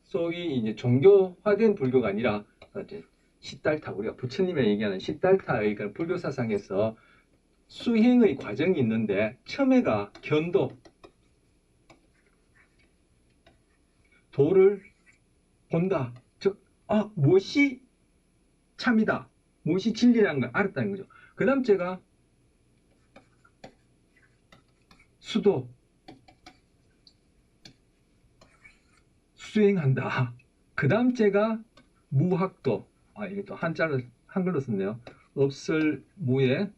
이제 종교화된 불교가 아니라 이제 시달타 우리가 부처님의 얘기하는 시달타의 그런 불교 사상에서 수행의 과정이 있는데 처음에가 견도 도를 본다. 즉 무엇이 참이다. 무엇이 진리라는 걸 알았다는 거죠. 그 다음 제가 수도 수행한다. 그 다음 제가 무학도 이게 또 한글로 썼네요. 없을 무에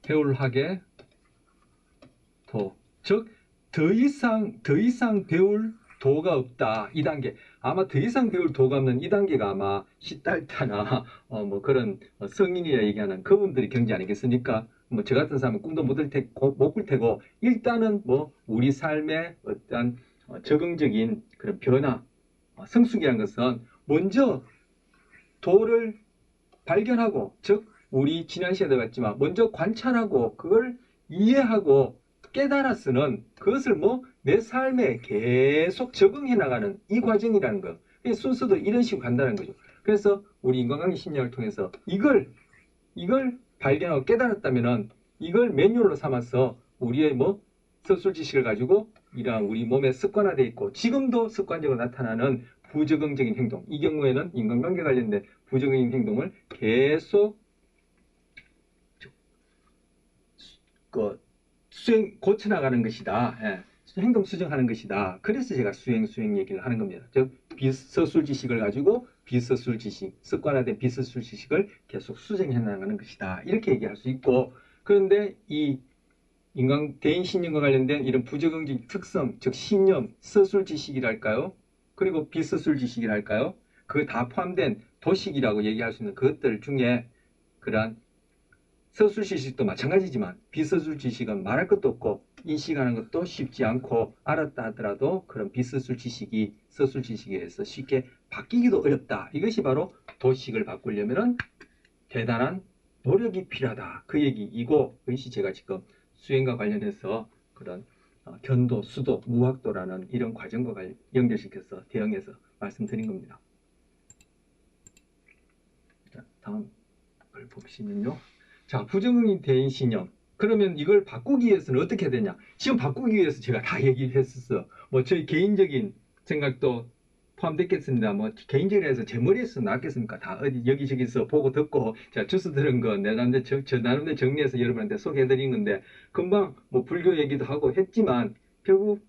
배울 학에 도. 즉 더 이상 배울 도가 없다. 이 단계. 아마 더 이상 배울 도가 없는 이 단계가 아마 시달타나 뭐 그런 성인이라 얘기하는 그분들이 경지 아니겠습니까? 뭐 저 같은 사람은 꿈도 못 꿀 테고 일단은 뭐 우리 삶의 어떤 적응적인 그런 변화, 성숙이라는 것은 먼저 도를 발견하고 즉 우리 지난 시간에 봤지만 먼저 관찰하고 그걸 이해하고 깨달았으는 그것을 뭐 내 삶에 계속 적응해 나가는 이 과정이라는 거. 순서도 이런 식으로 간다는 거죠. 그래서 우리 인간관계 심리학을 통해서 이걸 발견하고 깨달았다면은 이걸 매뉴얼로 삼아서 우리의 뭐 서술 지식을 가지고 이러한 우리 몸에 습관화되어 있고 지금도 습관적으로 나타나는 부적응적인 행동 이 경우에는 인간관계 관련된 부적응적인 행동을 계속 고쳐나가는 것이다. 예. 행동 수정하는 것이다. 그래서 제가 수행 얘기를 하는 겁니다. 즉 비서술 지식을 가지고 비서술 지식, 습관화된 비서술 지식을 계속 수정해 나가는 것이다. 이렇게 얘기할 수 있고 그런데 이 대인 신념과 관련된 이런 부적응적인 특성, 즉 신념, 서술 지식이랄까요? 그리고 비서술 지식이랄까요? 그 다 포함된 도식이라고 얘기할 수 있는 그것들 중에 그러한 서술 지식도 마찬가지지만 비서술 지식은 말할 것도 없고 인식하는 것도 쉽지 않고 알았다 하더라도 그런 비서술 지식이 서술 지식에 의해서 쉽게 바뀌기도 어렵다. 이것이 바로 도식을 바꾸려면 대단한 노력이 필요하다. 그 얘기이고 그것이 제가 지금 수행과 관련해서 그런 견도, 수도, 무학도라는 이런 과정과 연결시켜서 대응해서 말씀드린 겁니다. 자, 다음 걸 보시면요. 자, 부정의 대인 신념. 그러면 이걸 바꾸기 위해서는 어떻게 해야 되냐? 지금 바꾸기 위해서 제가 다 얘기했었어요. 뭐 저희 개인적인 생각도 포함됐겠습니다. 뭐 개인적으로 해서 제 머리에서 나왔겠습니까? 다 어디 여기저기서 보고 듣고 제가 주스 들은 거 내 나름대로 저 나름대로 정리해서 여러분한테 소개해드린 건데 금방 뭐 불교 얘기도 하고 했지만 결국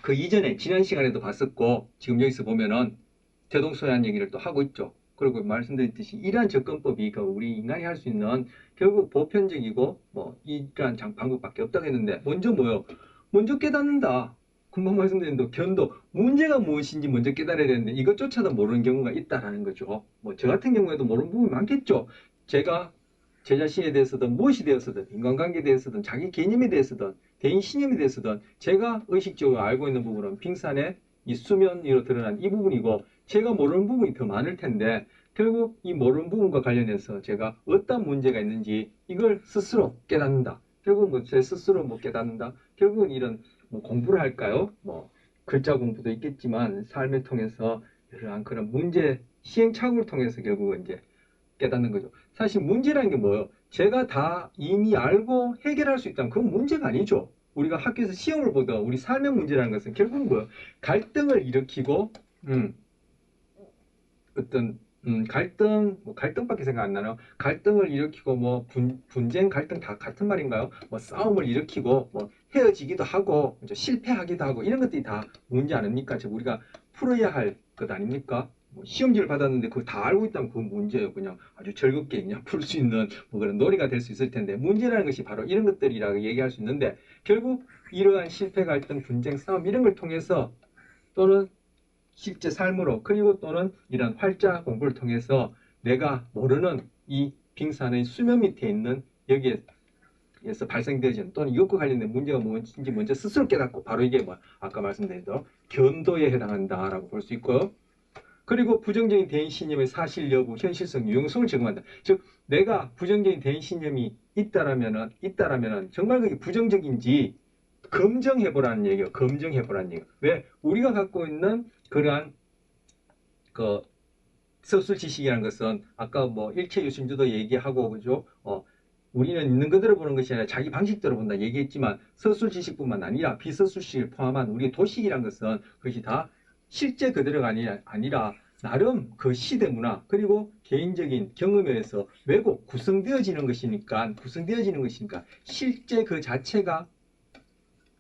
그 이전에 지난 시간에도 봤었고 지금 여기서 보면은 대동소이한 얘기를 또 하고 있죠. 그리고 말씀드렸듯이 이러한 접근법이 우리 인간이 할 수 있는 결국 보편적이고 뭐 이러한 방법밖에 없다고 했는데 먼저 뭐요? 먼저 깨닫는다. 금방 말씀드린 대로 견도 문제가 무엇인지 먼저 깨달아야 되는데 이것조차도 모르는 경우가 있다라는 거죠. 뭐 저 같은 경우에도 모르는 부분이 많겠죠. 제가 제 자신에 대해서든 무엇이 되었든 인간관계에 대해서든 자기 개념에 대해서든 대인 신념에 대해서든 제가 의식적으로 알고 있는 부분은 빙산의 이 수면 위로 드러난 이 부분이고 제가 모르는 부분이 더 많을 텐데 결국 이 모르는 부분과 관련해서 제가 어떤 문제가 있는지 이걸 스스로 깨닫는다. 결국 뭐 제 스스로 뭐 깨닫는다. 결국은 이런 뭐 공부를 할까요? 뭐 글자 공부도 있겠지만 삶을 통해서 이러한 그런 문제 시행착오를 통해서 결국은 이제 깨닫는 거죠. 사실 문제라는 게 뭐예요? 제가 다 이미 알고 해결할 수 있다면 그건 문제가 아니죠. 우리가 학교에서 시험을 보던 우리 삶의 문제라는 것은 결국은 뭐예요? 갈등을 일으키고 어떤 갈등, 뭐 갈등밖에 생각 안 나요. 갈등을 일으키고 뭐 분쟁, 갈등 다 같은 말인가요? 뭐 싸움을 일으키고 뭐 헤어지기도 하고 실패하기도 하고 이런 것들이 다 문제 아닙니까? 즉 우리가 풀어야 할 것 아닙니까? 뭐 시험지를 받았는데 그걸 다 알고 있다면 그건 문제예요. 그냥 아주 즐겁게 그냥 풀 수 있는 뭐 그런 놀이가 될 수 있을 텐데 문제라는 것이 바로 이런 것들이라고 얘기할 수 있는데 결국 이러한 실패, 갈등, 분쟁, 싸움 이런 걸 통해서 또는 실제 삶으로 그리고 또는 이런 활자 공부를 통해서 내가 모르는 이 빙산의 수면 밑에 있는 여기에서 발생되어지는 또는 이것과 관련된 문제가 무엇인지 먼저 스스로 깨닫고 바로 이게 뭐 아까 말씀드린 대로 견도에 해당한다라고 볼 수 있고요. 그리고 부정적인 대인 신념의 사실 여부, 현실성, 유용성을 제공한다. 즉 내가 부정적인 대인 신념이 있다라면은 정말 그게 부정적인지 검증해보라는 얘기예요. 검증해보라는 얘기예요. 왜? 우리가 갖고 있는 그러한 그 서술 지식이라는 것은 아까 뭐 일체 유심주도 얘기하고 그죠? 우리는 있는 그대로 보는 것이 아니라 자기 방식대로 본다 얘기했지만 서술 지식뿐만 아니라 비서술 지식을 포함한 우리의 도식이라는 것은 그것이 다 실제 그대로가 아니라 나름 그 시대 문화 그리고 개인적인 경험에 의해서 왜곡 구성되어지는 것이니까 실제 그 자체가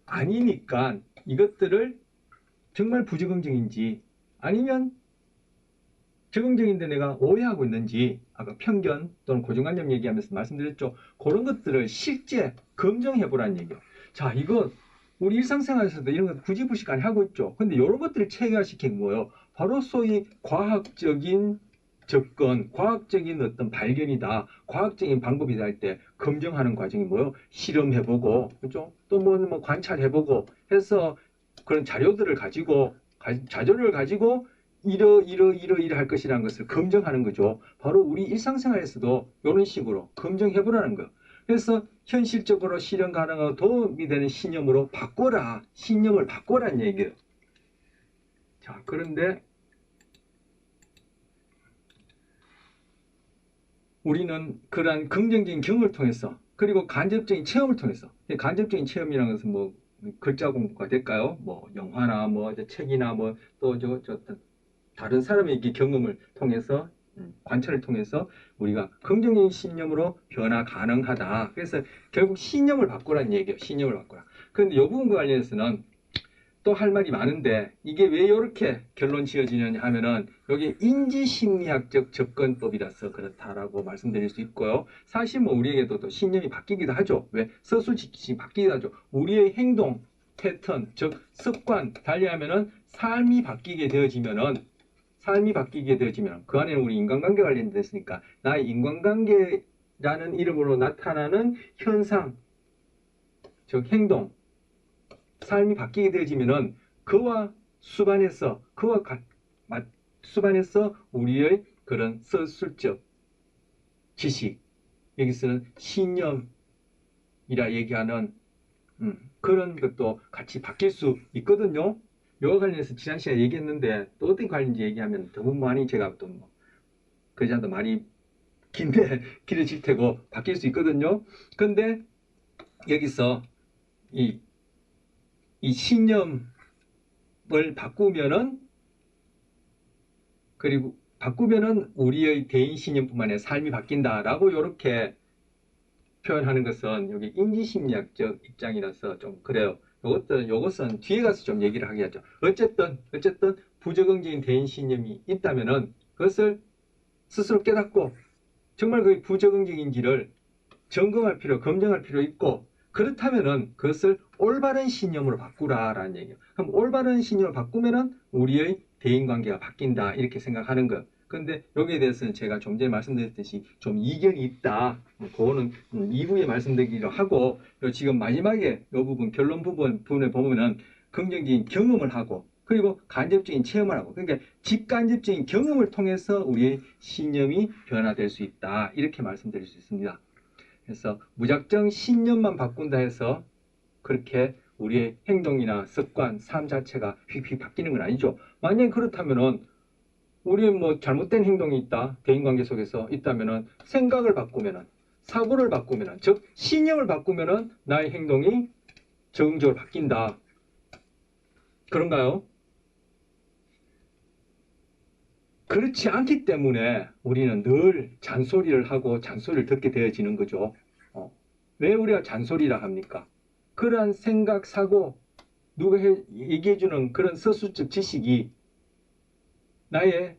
아니니까 이것들을 정말 부적응적인지 아니면 적응적인데 내가 오해하고 있는지 아까 편견 또는 고정관념 얘기하면서 말씀드렸죠. 그런 것들을 실제 검증해보라는 얘기예요. 자, 이거 우리 일상생활에서도 이런 거 구지부식간에 하고 있죠. 근데 이런 것들을 체계화시킨 거예요. 바로 소위 과학적인 접근, 과학적인 어떤 발견이다, 과학적인 방법이다 할 때 검증하는 과정이 뭐예요? 실험해보고, 그죠? 또 뭐 관찰해보고 해서 그런 자료들을 가지고, 자료를 가지고 이러 할 것이라는 것을 검증하는 거죠. 바로 우리 일상생활에서도 이런 식으로 검증해보라는 거예요. 그래서 현실적으로 실현 가능하고 도움이 되는 신념으로 바꿔라. 신념을 바꿔라는 얘기예요. 자, 그런데 우리는 그러한 긍정적인 경험을 통해서 그리고 간접적인 체험을 통해서 간접적인 체험이라는 것은 뭐 글자 공부가 될까요? 뭐 영화나 뭐 책이나 뭐 또 다른 사람의 경험을 통해서 관찰을 통해서 우리가 긍정적인 신념으로 변화 가능하다. 그래서 결국 신념을 바꾸라는 얘기예요. 신념을 바꾸라. 그런데 이 부분과 관련해서는 또 할 말이 많은데 이게 왜 이렇게 결론 지어지느냐 하면은 여기 인지심리학적 접근법이라서 그렇다라고 말씀드릴 수 있고요. 사실 뭐 우리에게도 또 신념이 바뀌기도 하죠. 왜? 서술지식이 바뀌기도 하죠. 우리의 행동 패턴, 즉 습관, 달리하면은 삶이 바뀌게 되어지면은 그 안에는 우리 인간관계 관련돼 있으니까 나의 인간관계라는 이름으로 나타나는 현상, 즉 행동, 삶이 바뀌게 되어지면은 그와 수반해서 우리의 그런 서술적 지식, 여기서는 신념이라 얘기하는 그런 것도 같이 바뀔 수 있거든요. 이와 관련해서 지난 시간에 얘기했는데 또 어떤 관련인지 얘기하면 너무 많이 제가 또 그러지 않도 말이 긴데 길어질 테고 바뀔 수 있거든요. 근데 여기서 이 신념을 바꾸면은 우리의 대인 신념뿐만 아니라 삶이 바뀐다라고 이렇게 표현하는 것은 여기 인지심리학적 입장이라서 좀 그래요. 요것은 뒤에 가서 좀 얘기를 하겠죠. 어쨌든 부적응적인 대인 신념이 있다면은 그것을 스스로 깨닫고 정말 그게 부적응적인지를 검증할 필요 있고, 그렇다면은 그것을 올바른 신념으로 바꾸라라는 얘기예요. 그럼 올바른 신념을 바꾸면은 우리의 대인관계가 바뀐다 이렇게 생각하는 것. 근데 여기에 대해서는 제가 좀 전에 말씀드렸듯이 좀 이견이 있다. 그거는 2부에 말씀드리기로 하고, 지금 마지막에 이 부분 결론 부분에 보면은 긍정적인 경험을 하고 그리고 간접적인 체험을 하고, 그러니까 직간접적인 경험을 통해서 우리의 신념이 변화될 수 있다 이렇게 말씀드릴 수 있습니다. 그래서 무작정 신념만 바꾼다 해서 그렇게 우리의 행동이나 습관, 삶 자체가 휙휙 바뀌는 건 아니죠. 만약에 그렇다면은 우리의 뭐 잘못된 행동이 있다, 대인관계 속에서 있다면은 생각을 바꾸면은, 사고를 바꾸면은, 즉 신념을 바꾸면은 나의 행동이 적응적으로 바뀐다. 그런가요? 그렇지 않기 때문에 우리는 늘 잔소리를 하고 잔소리를 듣게 되어지는 거죠. 왜 우리가 잔소리라 합니까? 그러한 생각, 사고, 누가 얘기해주는 그런 서술적 지식이 나의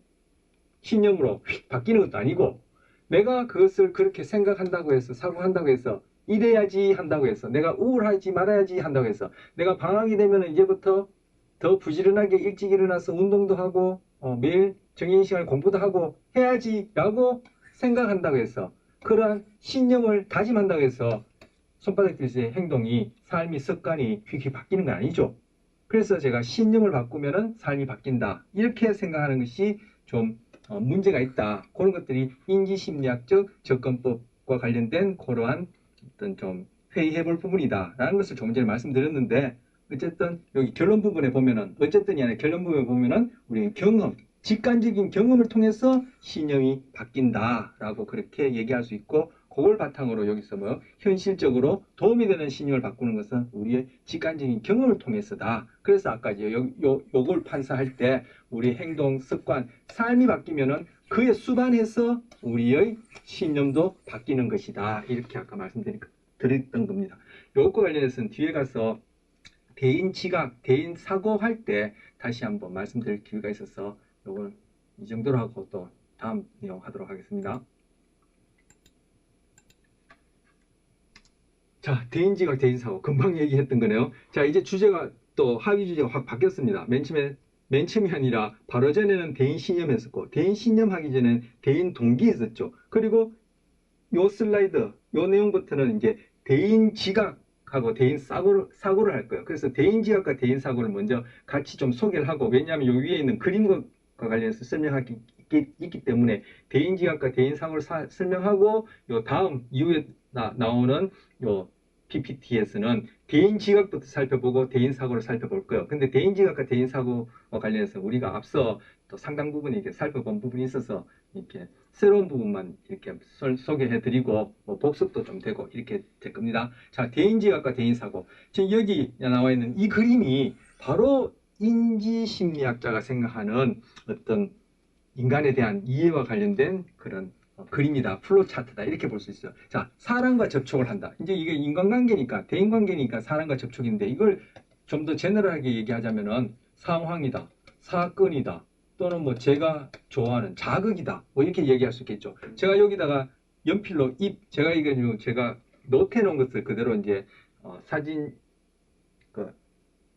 신념으로 휙 바뀌는 것도 아니고, 내가 그것을 그렇게 생각한다고 해서, 사고한다고 해서, 이래야지 한다고 해서, 내가 우울하지 말아야지 한다고 해서, 내가 방학이 되면 이제부터 더 부지런하게 일찍 일어나서 운동도 하고 매일 정해진 공부도 하고 해야지 라고 생각한다고 해서, 그러한 신념을 다짐한다고 해서 손바닥길의 행동이, 삶이, 습관이 휙휙 바뀌는 건 아니죠. 그래서 제가 신념을 바꾸면 삶이 바뀐다 이렇게 생각하는 것이 좀 문제가 있다. 그런 것들이 인지심리학적 접근법과 관련된 그러한 어떤 좀 회의해 볼 부분이다 라는 것을 조금 전에 말씀드렸는데, 어쨌든 여기 결론 부분에 보면은, 어쨌든이 아니라 결론 부분에 보면은 우리는 경험, 직관적인 경험을 통해서 신념이 바뀐다라고 그렇게 얘기할 수 있고, 그걸 바탕으로 여기서 뭐 현실적으로 도움이 되는 신념을 바꾸는 것은 우리의 직관적인 경험을 통해서다. 그래서 아까 이제 요걸 판사할 때 우리 행동, 습관, 삶이 바뀌면은 그에 수반해서 우리의 신념도 바뀌는 것이다. 이렇게 아까 말씀드렸던 겁니다. 요것과 관련해서는 뒤에 가서 대인 지각, 대인 사고 할 때 다시 한번 말씀드릴 기회가 있어서 요건 이 정도로 하고 또 다음 내용 하도록 하겠습니다. 자, 대인 지각, 대인 사고 금방 얘기했던 거네요. 자, 이제 주제가 또 하위 주제가 확 바뀌었습니다. 맨 처음이 아니라 바로 전에는 대인 신념했었고, 대인 신념 하기 전에는 대인 동기 했었죠. 그리고 요 슬라이드, 요 내용부터는 이제 대인 지각하고 대인 사고를 할 거예요. 그래서 대인 지각과 대인 사고를 먼저 같이 좀 소개를 하고, 왜냐하면 요 위에 있는 그림과 관련해서 설명하기 있기 때문에 대인 지각과 대인 사고를 설명하고, 요 다음 이후에 나오는 요 PPT에서는 대인 지각부터 살펴보고 대인 사고를 살펴볼 거예요. 근데 대인 지각과 대인 사고와 관련해서 우리가 앞서 또 상당 부분 이렇게 살펴본 부분이 있어서 이렇게 새로운 부분만 이렇게 소개해드리고 뭐 복습도 좀 되고 이렇게 될 겁니다. 자, 대인 지각과 대인 사고. 지금 여기 나와 있는 이 그림이 바로 인지심리학자가 생각하는 어떤 인간에 대한 이해와 관련된 그런 그림이다, 플로 차트다 이렇게 볼 수 있어요. 자, 사람과 접촉을 한다. 이제 이게 인간관계니까, 대인관계니까 사람과 접촉인데, 이걸 좀 더 제너럴하게 얘기하자면은 상황이다, 사건이다, 또는 뭐 제가 좋아하는 자극이다, 뭐 이렇게 얘기할 수 있겠죠. 제가 여기다가 연필로 제가 노트해 놓은 것을 그대로 이제 사진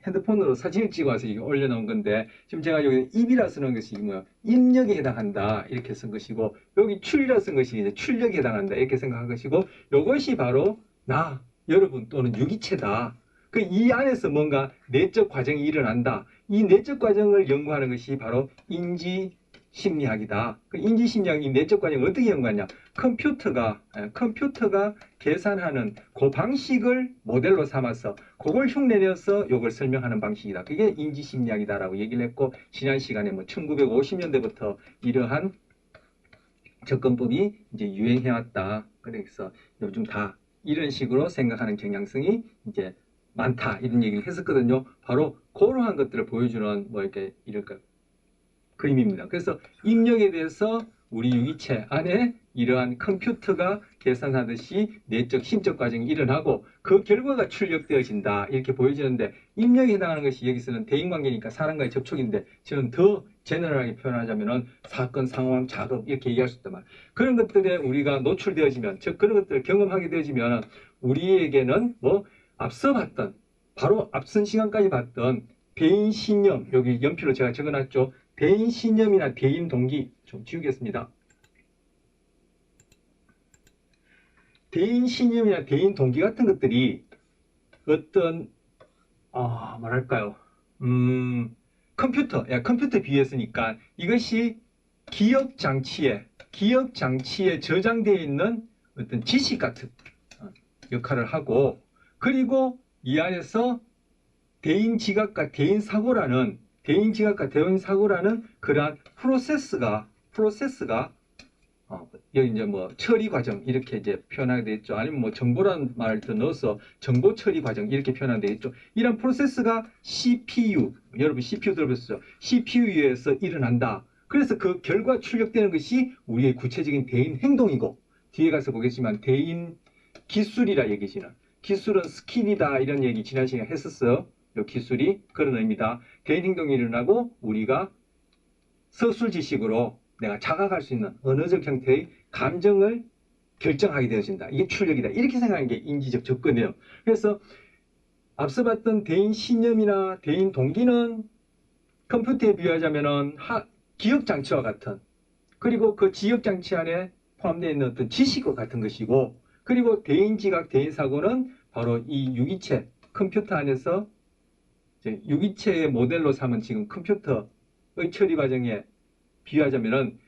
핸드폰으로 사진을 찍어서 이게 올려놓은 건데, 지금 제가 여기 입이라 쓰는 것이 뭐야? 입력에 해당한다. 이렇게 쓴 것이고, 여기 출이라 쓴 것이 이제 출력에 해당한다. 이렇게 생각한 것이고, 이것이 바로 나, 여러분 또는 유기체다. 그 이 안에서 뭔가 내적 과정이 일어난다. 이 내적 과정을 연구하는 것이 바로 인지심리학이다. 그 인지심리학이 내적 과정을 어떻게 연구하냐? 컴퓨터가 계산하는 그 방식을 모델로 삼아서 그걸 흉내내서 이걸 설명하는 방식이다. 그게 인지심리학이다라고 얘기를 했고, 지난 시간에 뭐 1950년대부터 이러한 접근법이 이제 유행해왔다. 그래서 요즘 다 이런 식으로 생각하는 경향성이 이제 많다. 이런 얘기를 했었거든요. 바로 그러한 것들을 보여주는 뭐 이렇게 이럴까 그림입니다. 그래서 입력에 대해서 우리 유기체 안에 이러한 컴퓨터가 계산하듯이 내적 심적 과정이 일어나고 그 결과가 출력되어진다. 이렇게 보여지는데, 입력에 해당하는 것이 여기서는 대인관계니까 사람과의 접촉인데, 저는 더 제너럴하게 표현하자면은 사건, 상황, 작업 이렇게 얘기할 수 있단 말이에요. 그런 것들에 우리가 노출되어지면, 즉 그런 것들을 경험하게 되어지면 우리에게는 뭐 앞서 봤던, 바로 앞선 시간까지 봤던 대인신념, 여기 연필로 제가 적어놨죠. 대인신념이나 대인동기, 좀 지우겠습니다. 대인신념이나 대인동기 같은 것들이 어떤 뭐랄까요, 컴퓨터 비유했으니까 이것이 기억장치에 저장되어 있는 어떤 지식 같은 역할을 하고, 그리고 이 안에서 대인지각과 대인사고라는 그러한 프로세스가 여기 이제 뭐 처리 과정 이렇게 이제 표현하게 되겠죠. 아니면 뭐 정보라는 말을 더 넣어서 정보 처리 과정 이렇게 표현하게 되겠죠. 이런 프로세스가 CPU, 여러분 CPU 들어보셨죠? CPU에서 일어난다. 그래서 그 결과 출력되는 것이 우리의 구체적인 대인 행동이고, 뒤에 가서 보겠지만 대인 기술이라 얘기지는, 기술은 스킬이다 이런 얘기 지난 시간에 했었어요. 이 기술이 그런 의미다. 대인 행동이 일어나고 우리가 서술 지식으로 내가 자각할 수 있는 언어적 형태의 감정을 결정하게 되어진다. 이게 출력이다. 이렇게 생각하는 게 인지적 접근이에요. 그래서 앞서 봤던 대인 신념이나 대인 동기는 컴퓨터에 비유하자면은 기억장치와 같은, 그리고 그 기억장치 안에 포함되어 있는 어떤 지식과 같은 것이고, 그리고 대인지각, 대인사고는 바로 이 유기체, 컴퓨터 안에서 유기체의 모델로 삼은 지금 컴퓨터의 처리 과정에 비유하자면은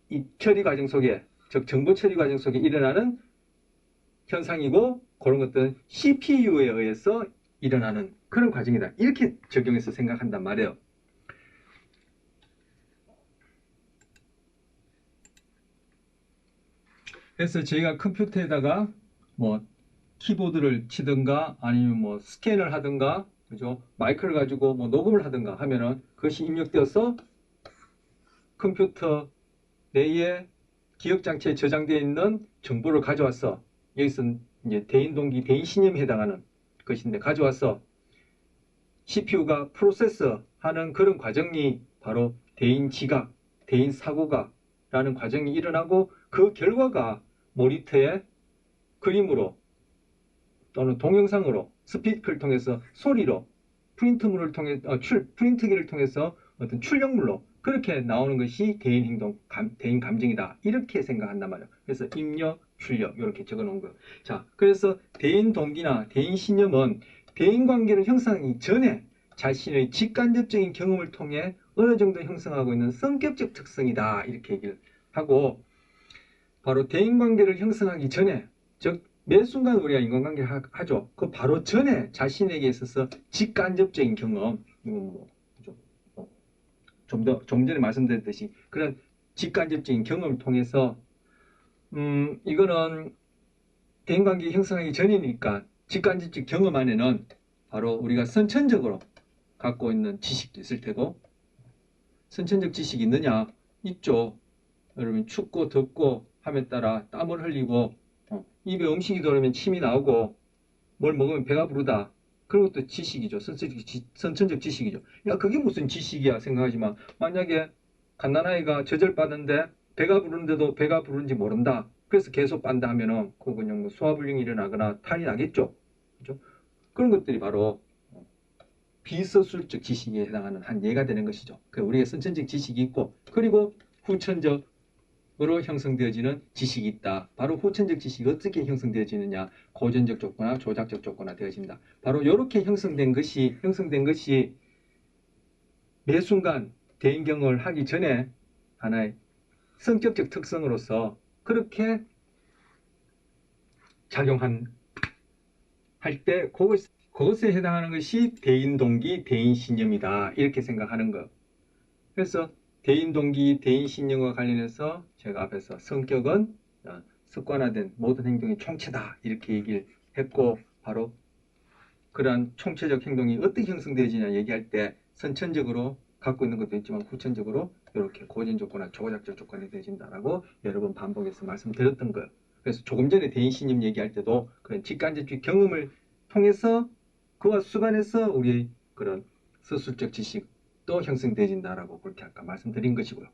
이 처리 과정 속에, 즉 정보 처리 과정 속에 일어나는 현상이고, 그런 것들은 CPU에 의해서 일어나는 그런 과정이다. 이렇게 적용해서 생각한단 말이에요. 그래서 저희가 컴퓨터에다가 뭐 키보드를 치든가 아니면 뭐 스캔을 하든가, 그죠? 마이크를 가지고 뭐 녹음을 하든가 하면은 그것이 입력되어서 컴퓨터 내에 기억장치에 저장되어 있는 정보를 가져와서, 여기서 이제 대인동기, 대인신념에 해당하는 것인데 가져와서 CPU가 프로세서 하는 그런 과정이 바로 대인지각, 대인사고가 라는 과정이 일어나고, 그 결과가 모니터에 그림으로 또는 동영상으로, 스피커를 통해서 소리로, 프린트기를 통해서 어떤 출력물로 그렇게 나오는 것이 대인 행동, 대인 감정이다. 이렇게 생각한단 말이에요. 그래서 입력, 출력 이렇게 적어 놓은 거예요. 자, 그래서 대인 동기나 대인 신념은 대인 관계를 형성하기 전에 자신의 직간접적인 경험을 통해 어느 정도 형성하고 있는 성격적 특성이다. 이렇게 얘기를 하고, 바로 대인 관계를 형성하기 전에, 즉 매 순간 우리가 인간관계를 하죠. 그 바로 전에 자신에게 있어서 직간접적인 경험, 좀 전에 말씀드렸듯이 그런 직간접적인 경험을 통해서 이거는 대인관계 형성하기 전이니까 직간접적 경험 안에는 바로 우리가 선천적으로 갖고 있는 지식도 있을 테고, 선천적 지식이 있느냐? 있죠. 여러분 춥고 덥고 함에 따라 땀을 흘리고 입에 음식이 들어오면 침이 나오고 뭘 먹으면 배가 부르다. 그런 것도 지식이죠. 선천적 지식이죠. 야, 그게 무슨 지식이야 생각하지만, 만약에 갓난아이가 젖을빠는데 배가 부르는데도 배가 부르는지 모른다. 그래서 계속 빤다 하면은 그거 그냥 뭐 소화불량이 일어나거나 탈이 나겠죠. 그죠? 그런 것들이 바로 비서술적 지식에 해당하는 한 예가 되는 것이죠. 우리의 선천적 지식이 있고 그리고 후천적으로 형성되어지는 지식이 있다. 바로 후천적 지식이 어떻게 형성되어지느냐? 고전적 조건화, 조작적 조건화 되어진다. 바로 이렇게 형성된 것이 매 순간 대인경을 하기 전에 하나의 성격적 특성으로서 그렇게 작용한 할 때 그것에 해당하는 것이 대인동기, 대인신념이다. 이렇게 생각하는 것. 그래서 대인동기, 대인신념과 관련해서 제가 앞에서 성격은 습관화된 모든 행동의 총체다. 이렇게 얘기를 했고 바로 그러한 총체적 행동이 어떻게 형성되어지냐 얘기할 때 선천적으로 갖고 있는 것도 있지만 후천적으로 이렇게 고전 조건이나 조작적 조건이 되어진다라고 여러 번 반복해서 말씀드렸던 거예요. 그래서 조금 전에 대인신념 얘기할 때도 그런 직간접적 경험을 통해서 그와 수반해서 우리의 그런 서술적 지식도 형성되어진다라고 그렇게 아까 말씀드린 것이고요.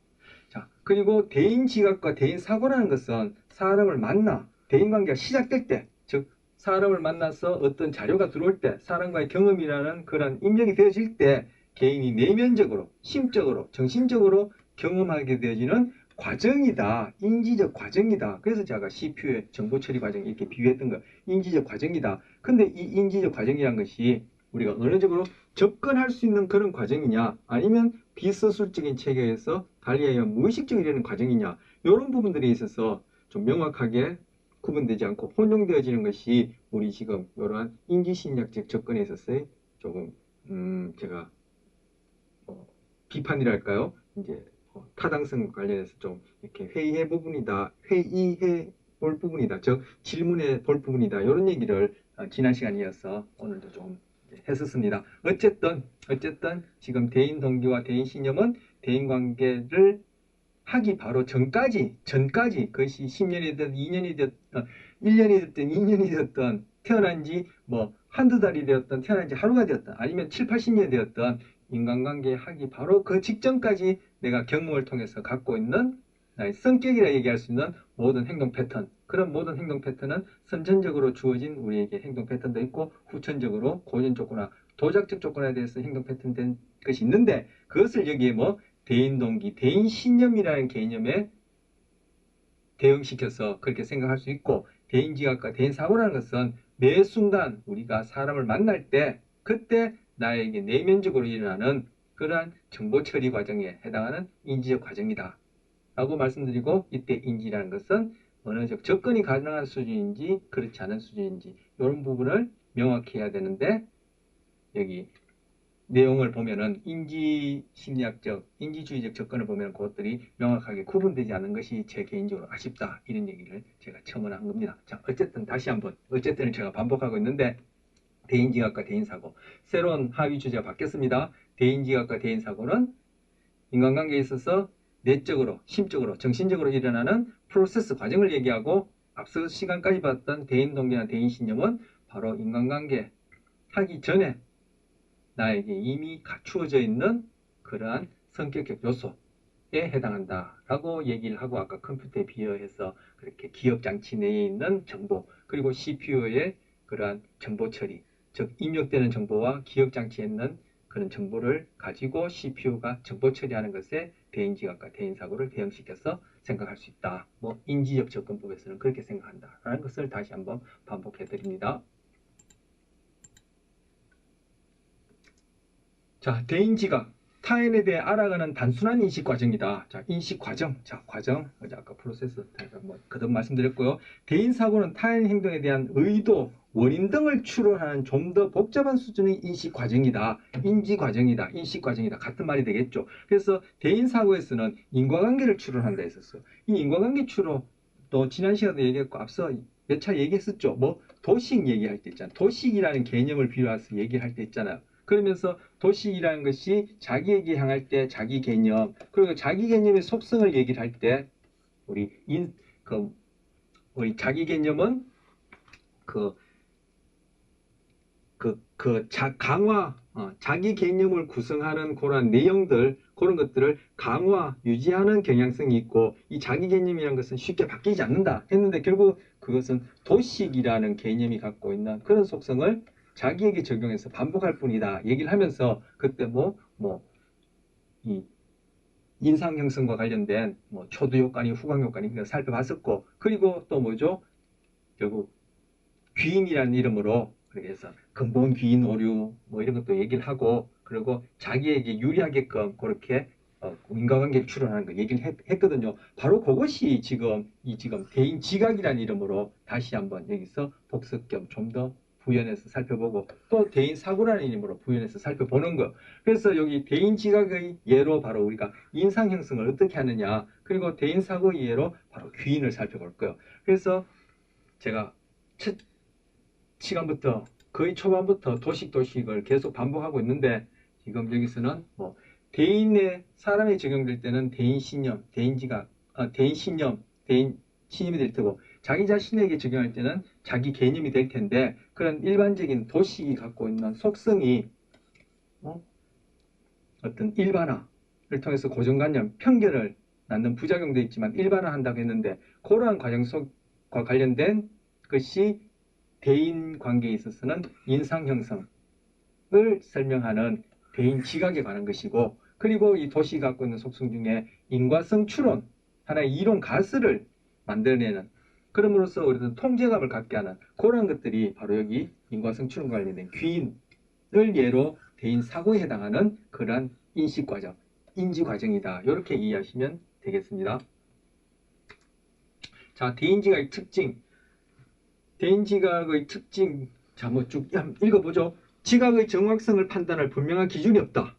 자, 그리고 대인지각과 대인사고라는 것은 사람을 만나 대인관계가 시작될 때, 즉 사람을 만나서 어떤 자료가 들어올 때 사람과의 경험이라는 그런 입력이 되어질 때 개인이 내면적으로, 심적으로, 정신적으로 경험하게 되어지는 과정이다. 인지적 과정이다. 그래서 제가 CPU의 정보 처리 과정 이렇게 비유했던 거. 인지적 과정이다. 근데 이 인지적 과정이란 것이 우리가 어느 정도로 접근할 수 있는 그런 과정이냐 아니면 비서술적인 체계에서 달리하여 무의식적으로 이루는 과정이냐 이런 부분들에 있어서 좀 명확하게 구분되지 않고 혼용되어지는 것이 우리 지금 이러한 인지심리학적 접근에 있어서의 조금 제가 비판이랄까요? 이제 타당성 관련해서 좀 이렇게 회의해 볼 부분이다. 즉 질문해 볼 부분이다. 이런 얘기를 지난 시간이어서 오늘도 좀 했었습니다. 어쨌든 지금 대인 동기와 대인 신념은 대인 관계를 하기 바로 전까지 그것이 10년이 됐든 2년이 됐든 1년이 됐든 2년이 됐든 태어난 지 뭐 한두 달이 되었든 태어난 지 하루가 되었든 아니면 7, 80년이 되었든 인간관계 하기 바로 그 직전까지 내가 경험을 통해서 갖고 있는 나의 성격이라 얘기할 수 있는 모든 행동 패턴 그런 모든 행동 패턴은 선천적으로 주어진 우리에게 행동 패턴도 있고 후천적으로 고전 조건화 도작적 조건에 대해서 행동 패턴 된 것이 있는데 그것을 여기에 뭐 대인동기, 대인신념이라는 개념에 대응시켜서 그렇게 생각할 수 있고 대인지각과 대인사고라는 것은 매 순간 우리가 사람을 만날 때 그때 나에게 내면적으로 일어나는 그러한 정보처리 과정에 해당하는 인지적 과정이다 라고 말씀드리고 이때 인지라는 것은 어느 정도 접근이 가능한 수준인지 그렇지 않은 수준인지 이런 부분을 명확히 해야 되는데 여기 내용을 보면은 인지심리학적, 인지주의적 접근을 보면 그것들이 명확하게 구분되지 않은 것이 제 개인적으로 아쉽다. 이런 얘기를 제가 첨언한 겁니다. 자, 어쨌든 다시 한번, 어쨌든 제가 반복하고 있는데 대인지각과 대인사고, 새로운 하위 주제가 바뀌었습니다. 대인지각과 대인사고는 인간관계에 있어서 내적으로, 심적으로, 정신적으로 일어나는 프로세스 과정을 얘기하고 앞서 시간까지 봤던 대인동기나 대인신념은 바로 인간관계 하기 전에 나에게 이미 갖추어져 있는 그러한 성격적 요소에 해당한다라고 얘기를 하고 아까 컴퓨터에 비유해서 그렇게 기억장치 내에 있는 정보 그리고 CPU의 그러한 정보 처리 즉 입력되는 정보와 기억장치에 있는 그런 정보를 가지고 CPU가 정보 처리하는 것에 대인지각과 대인사고를 대응시켜서 생각할 수 있다. 뭐 인지적 접근법에서는 그렇게 생각한다라는 것을 다시 한번 반복해 드립니다. 자, 대인지각. 타인에 대해 알아가는 단순한 인식 과정이다. 자, 인식 과정. 자, 과정. 아까 프로세스 거듭 말씀드렸고요. 대인사고는 타인 행동에 대한 의도, 원인 등을 추론하는 좀 더 복잡한 수준의 인식 과정이다. 인지 과정이다. 인식 과정이다. 같은 말이 되겠죠. 그래서 대인사고에서는 인과관계를 추론한다 했었어요. 이 인과관계 추론 또 지난 시간에 얘기했고 앞서 몇 차 얘기했었죠. 뭐 도식 얘기할 때 있잖아요. 도식이라는 개념을 비유해서 얘기할 때 있잖아요. 그러면서 도식이라는 것이 자기에게 향할 때 자기 개념 그리고 자기 개념의 속성을 얘기를 할 때 우리 자기 개념은 자기 개념을 구성하는 그런 내용들 그런 것들을 강화 유지하는 경향성이 있고 이 자기 개념이라는 것은 쉽게 바뀌지 않는다 했는데 결국 그것은 도식이라는 개념이 갖고 있는 그런 속성을 자기에게 적용해서 반복할 뿐이다 얘기를 하면서 그때 이 인상 형성과 관련된 초두 효과니 후광 효과니 그걸 살펴봤었고, 그리고 또 뭐죠? 결국 귀인이라는 이름으로 그래서 근본 귀인 오류 이런 것도 얘기를 하고, 그리고 자기에게 유리하게끔 그렇게 인과관계를 추론하는 거 얘기를 했거든요. 바로 그것이 지금 대인 지각이라는 이름으로 다시 한번 여기서 복습 겸 좀 더 부연해서 살펴보고, 또 대인 사고라는 이름으로 부연해서 살펴보는 거. 그래서 여기 대인 지각의 예로 바로 우리가 인상 형성을 어떻게 하느냐, 그리고 대인 사고의 예로 바로 귀인을 살펴볼 거예요. 그래서 제가 첫 시간부터 거의 초반부터 도식을 계속 반복하고 있는데, 지금 여기서는 대인의 사람에 적용될 때는 대인 신념, 대인 지각, 대인 신념, 대인 신념이 될 테고, 자기 자신에게 적용할 때는 자기 개념이 될 텐데, 그런 일반적인 도식이 갖고 있는 속성이 어떤 일반화를 통해서 고정관념, 편견을 낳는 부작용도 있지만 일반화한다고 했는데, 그러한 과정 속과 관련된 것이 대인 관계에 있어서는 인상 형성을 설명하는 대인 지각에 관한 것이고, 그리고 이 도시 갖고 있는 속성 중에 인과성 추론, 하나의 이론 가설을 만들어내는, 그럼으로써 우리는 통제감을 갖게 하는 그런 것들이 바로 여기 인과성 추론과 관련된 귀인을 예로 대인 사고에 해당하는 그러한 인식 과정, 인지 과정이다. 이렇게 이해하시면 되겠습니다. 자, 대인 지각의 특징. 대인 지각의 특징, 자, 쭉 읽어보죠. 지각의 정확성을 판단할 분명한 기준이 없다.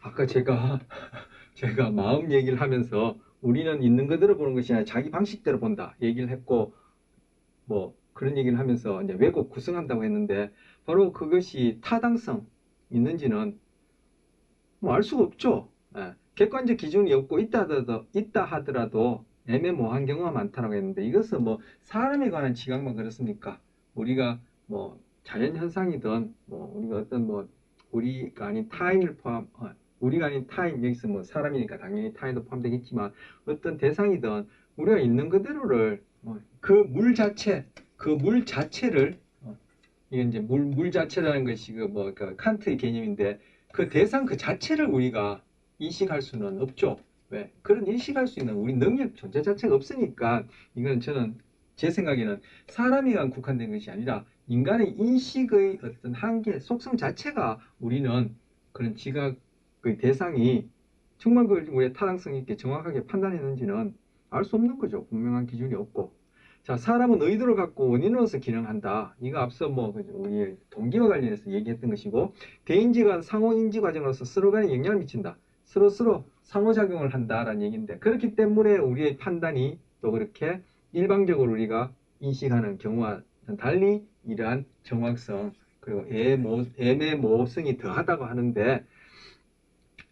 아까 제가 마음 얘기를 하면서 우리는 있는 그대로 보는 것이 아니라 자기 방식대로 본다 얘기를 했고, 그런 얘기를 하면서 이제 왜곡 구성한다고 했는데, 바로 그것이 타당성 있는지는 알 수가 없죠. 예. 객관적 기준이 없고 있다 하더라도 애매모호한 경우가 많다고 했는데, 이것은 사람에 관한 지각만 그렇습니까? 우리가 자연현상이든 우리가 어떤 우리가 아닌 타인을 우리가 아닌 타인, 여기서 사람이니까 당연히 타인도 포함되겠지만, 어떤 대상이든 우리가 있는 그대로를 그 물 자체를 이게 이제 물 자체라는 것이 그 칸트의 개념인데, 그 대상 그 자체를 우리가 인식할 수는 없죠. 왜? 그런 인식할 수 있는 우리 능력 존재 자체가 없으니까, 이건 저는 제 생각에는 사람에 만 국한된 것이 아니라 인간의 인식의 어떤 한계, 속성 자체가 우리는 그런 지각의 대상이 정말 그걸 우리의 타당성 있게 정확하게 판단했는지는 알 수 없는 거죠. 분명한 기준이 없고. 자, 사람은 의도를 갖고 원인으로서 기능한다. 이거 앞서 우리 동기와 관련해서 얘기했던 것이고, 대인지가 상호인지 과정으로서 서로 간에 영향을 미친다. 서로 상호작용을 한다라는 얘기인데, 그렇기 때문에 우리의 판단이 또 그렇게 일방적으로 우리가 인식하는 경우와 달리 이러한 정확성 그리고 애매모호성이 더하다고 하는데,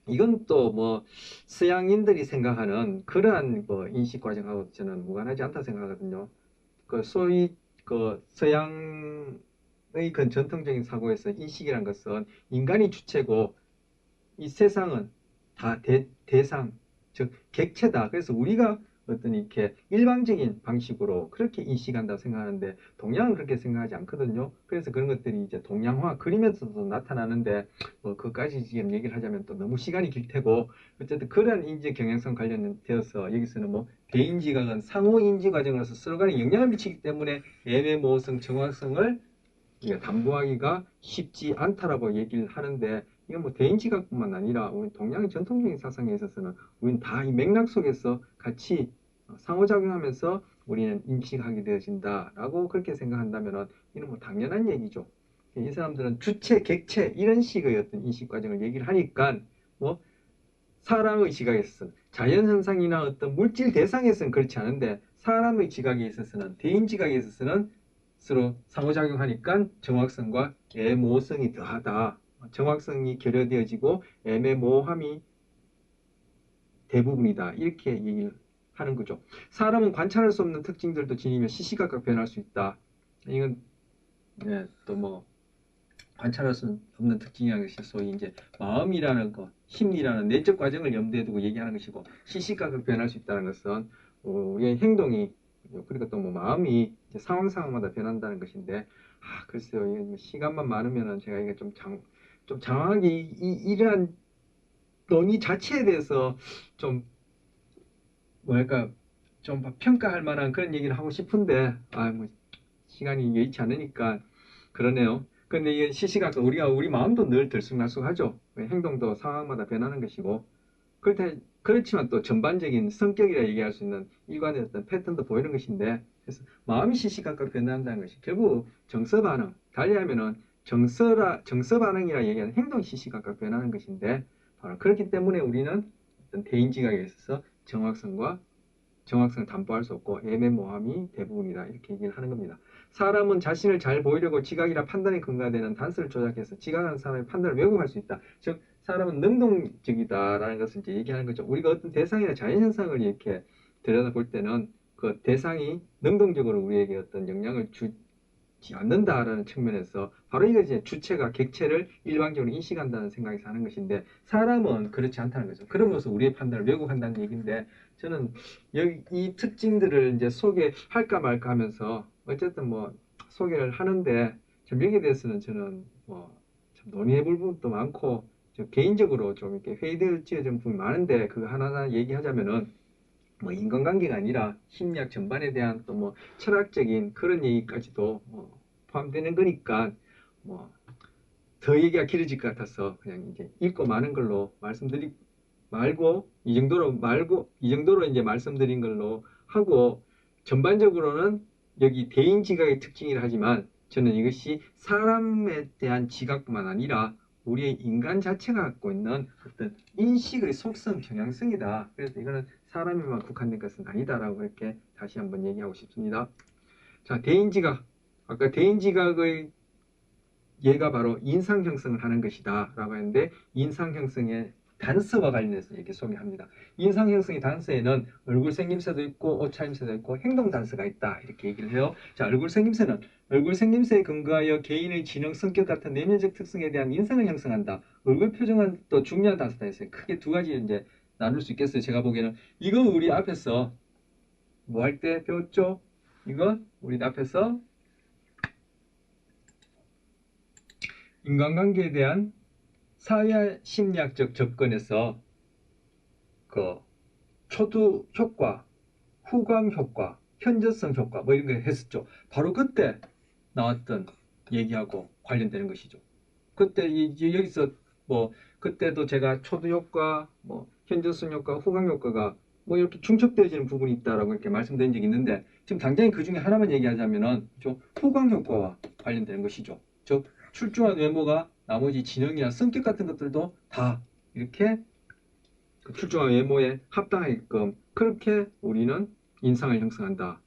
이건 또 서양인들이 생각하는 그러한 인식 과정하고 저는 무관하지 않다 생각하거든요. 소위 서양의 그 전통적인 사고에서 인식이란 것은 인간이 주체고 이 세상은 다 대상, 즉 객체다. 그래서 우리가 어떤 이렇게 일방적인 방식으로 그렇게 인식한다고 생각하는데, 동양은 그렇게 생각하지 않거든요. 그래서 그런 것들이 이제 동양화 그림에서도 나타나는데, 그것까지 지금 얘기를 하자면 또 너무 시간이 길 테고, 어쨌든 그런 인지 경향성 관련되어서 여기서는 대인지각은 상호인지 과정으로서 서로 간에 영향을 미치기 때문에 애매모호성, 정확성을 담보하기가 쉽지 않다라고 얘기를 하는데, 이건 대인지각뿐만 아니라 우리 동양의 전통적인 사상에 있어서는 우리는 다 이 맥락 속에서 같이 상호작용하면서 우리는 인식하게 되어진다라고 그렇게 생각한다면 이는 당연한 얘기죠. 이 사람들은 주체, 객체 이런 식의 어떤 인식 과정을 얘기를 하니까 사람의 지각에 있어서는, 자연현상이나 어떤 물질 대상에서는 그렇지 않은데 사람의 지각에 있어서는, 대인 지각에 있어서는 서로 상호작용하니까 정확성과 애모호성이 더하다. 정확성이 결여되어지고 애매모호함이 대부분이다. 이렇게 얘기를 하는 거죠. 사람은 관찰할 수 없는 특징들도 지니며 시시각각 변할 수 있다. 이건 또 관찰할 수 없는 특징이라는 것이 소위 이제 마음이라는 것, 심리라는 내적 과정을 염두에 두고 얘기하는 것이고, 시시각각 변할 수 있다는 것은 우리의 행동이 그러니까 또 뭐 마음이 이제 상황마다 변한다는 것인데, 글쎄요, 이게 뭐 시간만 많으면은 제가 이게 좀 장황하게 이러한 논의 자체에 대해서 좀 뭐랄까 좀 평가할 만한 그런 얘기를 하고 싶은데, 뭐 시간이 여의치 않으니까 그러네요. 근데 이게 시시각각 우리 마음도 늘 들쑥날쑥하죠. 행동도 상황마다 변하는 것이고, 그렇지만 또 전반적인 성격이라 얘기할 수 있는 일관된 어떤 패턴도 보이는 것인데, 그래서 마음이 시시각각 변한다는 것이 결국 정서 반응, 달리하면은 정서 반응이라 얘기하는 행동이 시시각각 변하는 것인데, 바로 그렇기 때문에 우리는 어떤 대인 지각에 있어서 정확성을 담보할 수 없고 애매모함이 대부분이다, 이렇게 얘기를 하는 겁니다. 사람은 자신을 잘 보이려고 지각이나 판단에 근거되는 단서를 조작해서 지각하는 사람의 판단을 왜곡할 수 있다. 즉 사람은 능동적이다라는 것을 이제 얘기하는 거죠. 우리가 어떤 대상이나 자연현상을 이렇게 들여다볼 때는 그 대상이 능동적으로 우리에게 어떤 영향을 주지 않는다라는 측면에서 바로 이거 이제 주체가 객체를 일방적으로 인식한다는 생각에서 하는 것인데, 사람은 그렇지 않다는 거죠. 그러면서 우리의 판단을 왜곡한다는 얘기인데, 저는 여기 이 특징들을 이제 소개할까 말까 하면서 어쨌든 뭐 소개를 하는데, 좀 여기에 대해서는 저는 뭐 좀 논의해볼 부분도 많고, 개인적으로 좀 이렇게 회의되어진 부분이 많은데, 그거 하나하나 얘기하자면은 뭐 인간관계가 아니라 심리학 전반에 대한 또 뭐 철학적인 그런 얘기까지도 포함되는 거니까 뭐 더 얘기가 길어질 것 같아서 그냥 이제 읽고 마는 걸로 이 정도로 이제 말씀드린 걸로 하고, 전반적으로는 여기 대인 지각의 특징이라 하지만 저는 이것이 사람에 대한 지각뿐만 아니라 우리의 인간 자체가 갖고 있는 어떤 인식의 속성, 경향성이다. 그래서 이거는 사람에만 국한된 것은 아니다라고 이렇게 다시 한번 얘기하고 싶습니다. 자, 대인 지각. 아까 대인 지각의 얘가 바로 인상 형성을 하는 것이다 라고 했는데, 인상 형성의 단서와 관련해서 이렇게 소개합니다. 인상 형성의 단서에는 얼굴 생김새도 있고 옷차림새도 있고 행동 단서가 있다, 이렇게 얘기를 해요. 자, 얼굴 생김새에 근거하여 개인의 지능, 성격 같은 내면적 특성에 대한 인상을 형성한다. 얼굴 표정은 또 중요한 단서다 했어요. 크게 두 가지 이제 나눌 수 있겠어요. 제가 보기에는 이거 우리 앞에서 뭐 할 때 배웠죠? 이건 우리 앞에서 인간관계에 대한 사회 심리학적 접근에서 그 초두 효과, 후광 효과, 현저성 효과 뭐 이런 거 했었죠. 바로 그때 나왔던 얘기하고 관련되는 것이죠. 그때 여기서 뭐 그때도 제가 초두 효과, 뭐 현저성 효과, 후광 효과가 뭐 이렇게 중첩되어지는 부분이 있다라고 이렇게 말씀드린 적이 있는데, 지금 당장에 그 중에 하나만 얘기하자면은 후광 효과와 관련되는 것이죠. 즉 출중한 외모가 나머지 지능이나 성격 같은 것들도 다 이렇게 그 출중한 외모에 합당하게끔 그렇게 우리는 인상을 형성한다,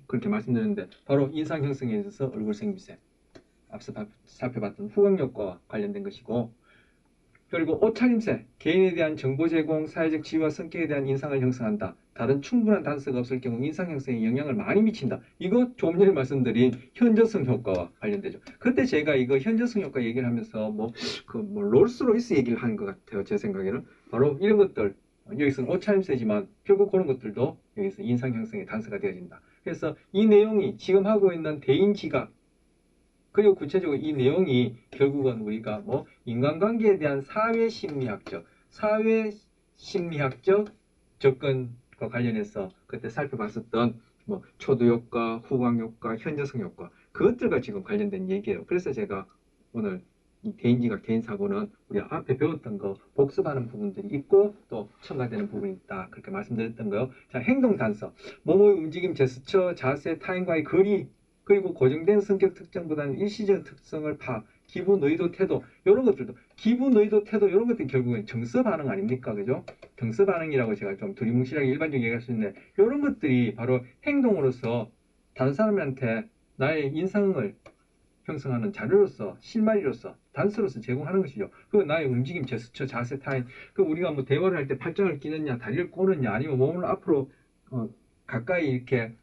그렇게 말씀드렸는데, 바로 인상 형성에 있어서 얼굴 생김새, 앞서 살펴봤던 후광력과 관련된 것이고, 그리고 옷차림새, 개인에 대한 정보 제공, 사회적 지위와 성격에 대한 인상을 형성한다. 다른 충분한 단서가 없을 경우 인상 형성에 영향을 많이 미친다. 이거 조금 전에 말씀드린 현저성 효과와 관련되죠. 그때 제가 이거 현저성 효과 얘기를 하면서 뭐 롤스로이스 얘기를 하는 것 같아요. 제 생각에는 바로 이런 것들, 여기서는 옷차림새지만 결국 그런 것들도 여기서 인상 형성의 단서가 되어진다. 그래서 이 내용이 지금 하고 있는 대인 지각, 그리고 구체적으로 이 내용이 결국은 우리가 뭐 인간관계에 대한 사회 심리학적 접근과 관련해서 그때 살펴봤었던 뭐 초두 효과, 후광 효과, 현저성 효과, 그것들과 지금 관련된 얘기예요. 그래서 제가 오늘 이 대인지각, 대인사고는 우리 앞에 배웠던 거 복습하는 부분들이 있고 또 첨가되는 부분이 있다, 그렇게 말씀드렸던 거요. 자, 행동 단서, 몸의 움직임, 제스처, 자세, 타인과의 거리, 그리고 고정된 성격 특征보다는 일시적 특성을 기분, 의도, 태도, 이런 것들도, 기분, 의도, 태도, 이런 것들이 결국은 정서 반응 아닙니까? 그죠? 정서 반응이라고 제가 좀 두리뭉실하게 일반적으로 얘기할 수 있는데, 이런 것들이 바로 행동으로서 다른 사람한테 나의 인상을 형성하는 자료로서, 실마리로서, 단서로서 제공하는 것이죠. 그 나의 움직임, 제스처, 자세, 타임, 그 우리가 뭐 대화를 할 때 팔짱을 끼느냐, 다리를 꼬느냐, 아니면 몸을 앞으로 가까이 이렇게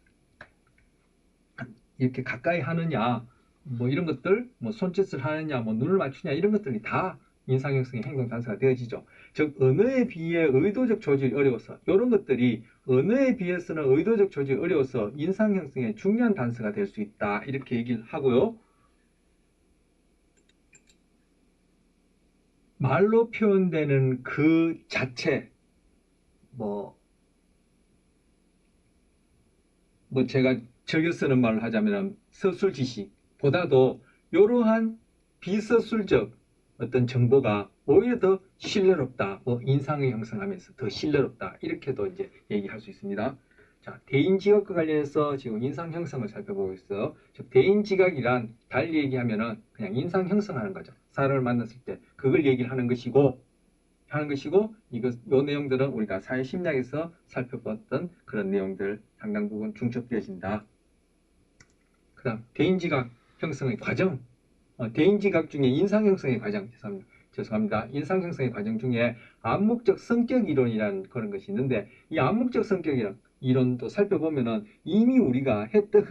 가까이 하느냐, 뭐 이런 것들, 뭐 손짓을 하느냐, 뭐 눈을 맞추냐, 이런 것들이 다 인상 형성의 행동 단서가 되어지죠. 즉 언어에 비해 의도적 조직이 어려워서 이런 것들이 언어에 비해서는 의도적 조직이 어려워서 인상 형성의 중요한 단서가 될 수 있다. 이렇게 얘기를 하고요. 말로 표현되는 그 자체 뭐 제가 즐겨 쓰는 말을 하자면 서술지식보다도 이러한 비서술적 어떤 정보가 오히려 더 신뢰롭다. 인상을 형성하면서 더 신뢰롭다. 이렇게도 이제 얘기할 수 있습니다. 자, 대인지각과 관련해서 지금 인상 형성을 살펴보고 있어요. 즉, 대인지각이란 달리 얘기하면은 그냥 인상 형성하는 거죠. 사람을 만났을 때 그걸 얘기를 하는 것이고 요 내용들은 우리가 사회심리학에서 살펴봤던 그런 내용들 상당 부분 중첩되어진다. 그 다음 대인지각 형성의 과정, 대인지각 중에 인상 형성의 과정, 죄송합니다. 인상 형성의 과정 중에 암묵적 성격 이론이라는 그런 것이 있는데 이 암묵적 성격 이론도 살펴보면은 이미 우리가 했던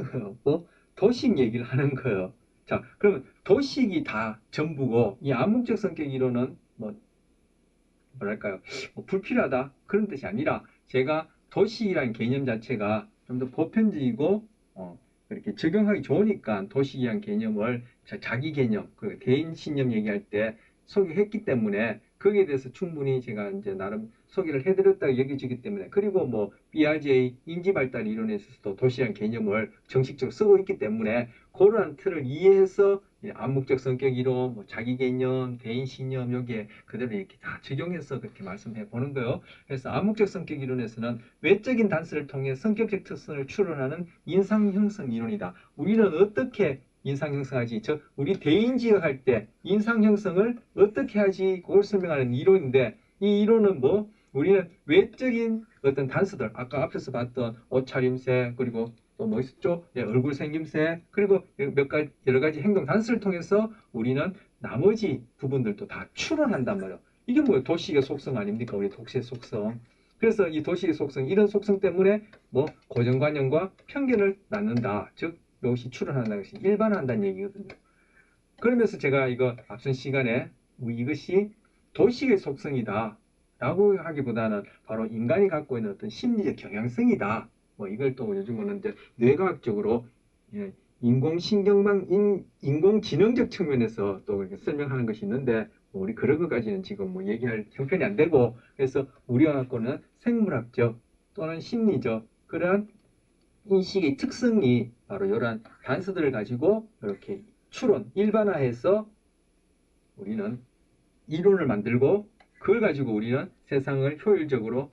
거 도식 얘기를 하는 거예요. 자, 그러면 도식이 다 전부고 이 암묵적 성격 이론은 뭐랄까요? 불필요하다 그런 뜻이 아니라 제가 도식이라는 개념 자체가 좀 더 보편적이고 이렇게 적용하기 좋으니까 도식이라는 개념을 자기 개념, 그 대인 신념 얘기할 때 소개했기 때문에 거기에 대해서 충분히 제가 이제 나름 소개를 해드렸다고 여겨지기 때문에 그리고 BRJ 인지발달 이론에 있어서도 도시란 개념을 정식적으로 쓰고 있기 때문에 그러한 틀을 이해해서 암묵적 성격 이론, 자기 개념, 대인 신념 여기에 그대로 이렇게 다 적용해서 그렇게 말씀해 보는 거예요. 그래서 암묵적 성격 이론에서는 외적인 단서를 통해 성격적 특성을 추론하는 인상 형성 이론이다. 우리는 어떻게 인상 형성하지? 우리 대인지각할 때 인상 형성을 어떻게 하지? 그걸 설명하는 이론인데 이 이론은 우리는 외적인 어떤 단서들, 아까 앞에서 봤던 옷차림새, 그리고 또 뭐 있었죠? 얼굴 생김새, 그리고 여러 가지 행동 단서를 통해서 우리는 나머지 부분들도 다 추론한단 말이에요. 이게 도식의 속성 아닙니까? 우리 독시의 속성. 그래서 이 도식의 속성, 이런 속성 때문에 고정관념과 편견을 낳는다. 즉, 이것이 추론한다는 것이 일반화한다는 얘기거든요. 그러면서 제가 이거 앞선 시간에 이것이 도식의 속성이다 라고 하기보다는 바로 인간이 갖고 있는 어떤 심리적 경향성이다. 이걸 또 요즘은 이제 뇌과학적으로 인공지능적 측면에서 또 이렇게 설명하는 것이 있는데 우리 그런 것까지는 지금 얘기할 형편이 안 되고 그래서 우리가 갖고는 생물학적 또는 심리적 그런 인식의 특성이 바로 이러한 단서들을 가지고 이렇게 일반화해서 우리는 이론을 만들고 그걸 가지고 우리는 세상을 효율적으로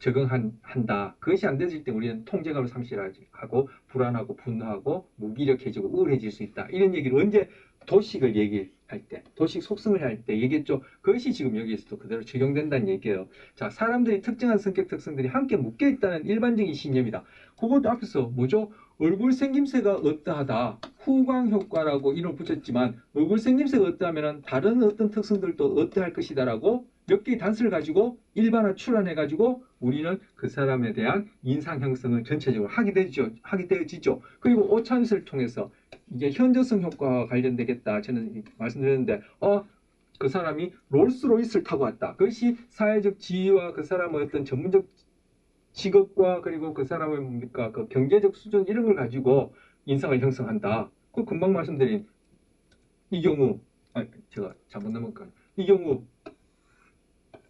적응한다. 그것이 안 되질 때 우리는 통제감을 상실하고 불안하고 분노하고 무기력해지고 우울해질 수 있다. 이런 얘기를 언제 도식을 얘기할 때, 도식 속성을 할 때 얘기했죠. 그것이 지금 여기에서도 그대로 적용된다는 얘기예요. 자, 사람들이 특정한 성격 특성들이 함께 묶여 있다는 일반적인 신념이다. 그것도 앞에서 뭐죠? 얼굴 생김새가 어떠하다. 후광 효과라고 이름을 붙였지만 얼굴 생김새가 어떠하면 다른 어떤 특성들도 어떠할 것이다라고 몇 개의 단서를 가지고 일반화 추론해가지고 우리는 그 사람에 대한 인상 형성을 전체적으로 하게 되어지죠. 그리고 오차임수를 통해서 이제 현저성 효과와 관련되겠다. 저는 말씀드렸는데, 그 사람이 롤스로이스를 타고 왔다. 그것이 사회적 지위와 그 사람의 어떤 전문적 직업과 그리고 그 사람의 그 경제적 수준 이런 걸 가지고 인상을 형성한다. 그 금방 말씀드린 이 경우, 제가 잘못 넘어갈까요? 이 경우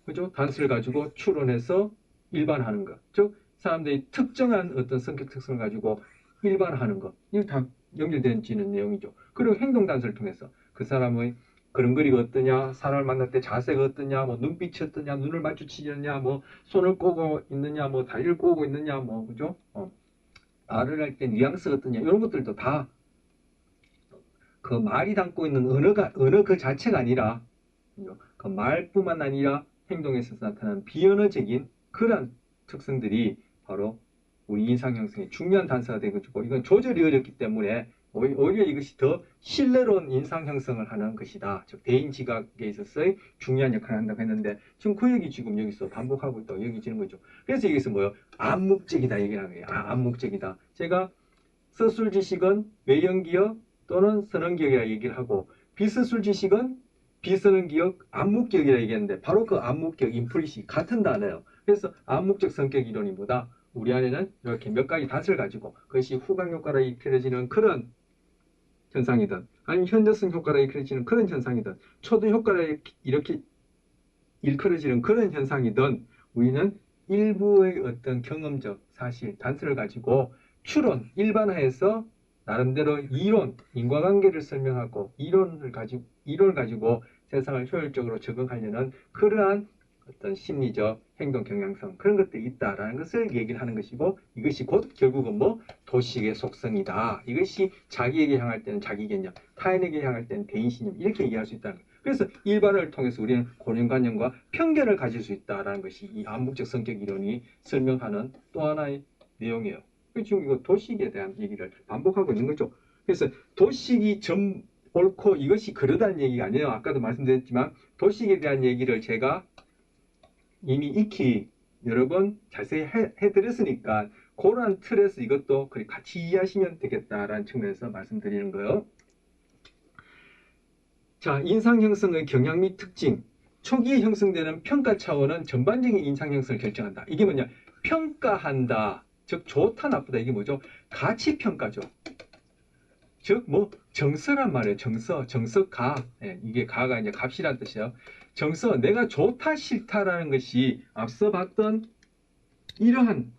그죠? 단서를 가지고 추론해서 일반화하는 것. 즉, 사람들이 특정한 어떤 성격 특성을 가지고 일반화하는 것. 이거 다 연결되는 내용이죠. 그리고 행동 단서를 통해서 그 사람의 걸음걸이가 어떠냐, 사람을 만날 때 자세가 어떠냐, 눈빛이 어떠냐, 눈을 마주치느냐, 손을 꼬고 있느냐, 다리를 꼬고 있느냐, 그죠? 말을 할 때 뉘앙스가 어떠냐, 이런 것들도 다 그 말이 담고 있는 언어 그 자체가 아니라, 그 말뿐만 아니라 행동에서 나타나는 비언어적인 그런 특성들이 바로 우리 인상 형성의 중요한 단서가 되고 이건 조절이 어렵기 때문에 오히려 이것이 더 신뢰로운 인상 형성을 하는 것이다. 즉 대인 지각에 있어서의 중요한 역할을 한다고 했는데 지금 그 얘기 지금 여기서 반복하고 있다고 여기지는 거죠. 그래서 여기서 암묵적이다 얘기를 하는 거예요. 암묵적이다. 제가 서술 지식은 외연기억 또는 선언기억이라 얘기를 하고 비서술 지식은 비쓰는 기억, 암묵기억이라 얘기했는데 바로 그 암묵기억, 인플리시 같은 단어예요. 그래서 암묵적 성격 이론이보다 우리 안에는 이렇게 몇 가지 단서를 가지고 그것이 후각 효과로 이끌어지는 그런 현상이든 아니면 현저성 효과로 이끌어지는 그런 현상이든 초도 효과로 이렇게 일컬어지는 그런 현상이든 우리는 일부의 어떤 경험적 사실, 단서를 가지고 추론, 일반화해서 나름대로 이론, 인과관계를 설명하고 이론을 가지고 세상을 효율적으로 적응하려는 그러한 어떤 심리적 행동 경향성 그런 것들이 있다라는 것을 얘기를 하는 것이고 이것이 곧 결국은 뭐 도식의 속성이다. 이것이 자기에게 향할 때는 자기 개념, 타인에게 향할 때는 대인 신념 이렇게 얘기할 수 있다는 거예요. 그래서 일반을 통해서 우리는 고정관념과 편견을 가질 수 있다라는 것이 이 암묵적 성격 이론이 설명하는 또 하나의 내용이에요. 지금 이거 도식에 대한 얘기를 반복하고 있는 거죠. 그래서 도식이 옳고 이것이 그러다는 얘기가 아니에요. 아까도 말씀드렸지만 도식에 대한 얘기를 제가 이미 익히 여러 번 자세히 해드렸으니까 그런 틀에서 이것도 같이 이해하시면 되겠다라는 측면에서 말씀드리는 거예요. 자, 인상 형성의 경향 및 특징. 초기에 형성되는 평가 차원은 전반적인 인상 형성을 결정한다. 이게 뭐냐? 평가한다. 즉 좋다 나쁘다 이게 뭐죠? 가치 평가죠. 즉 뭐 정서란 말이에요. 정서가. 예, 이게 가가 이제 값이란 뜻이에요. 정서 내가 좋다 싫다라는 것이 앞서 봤던 이러한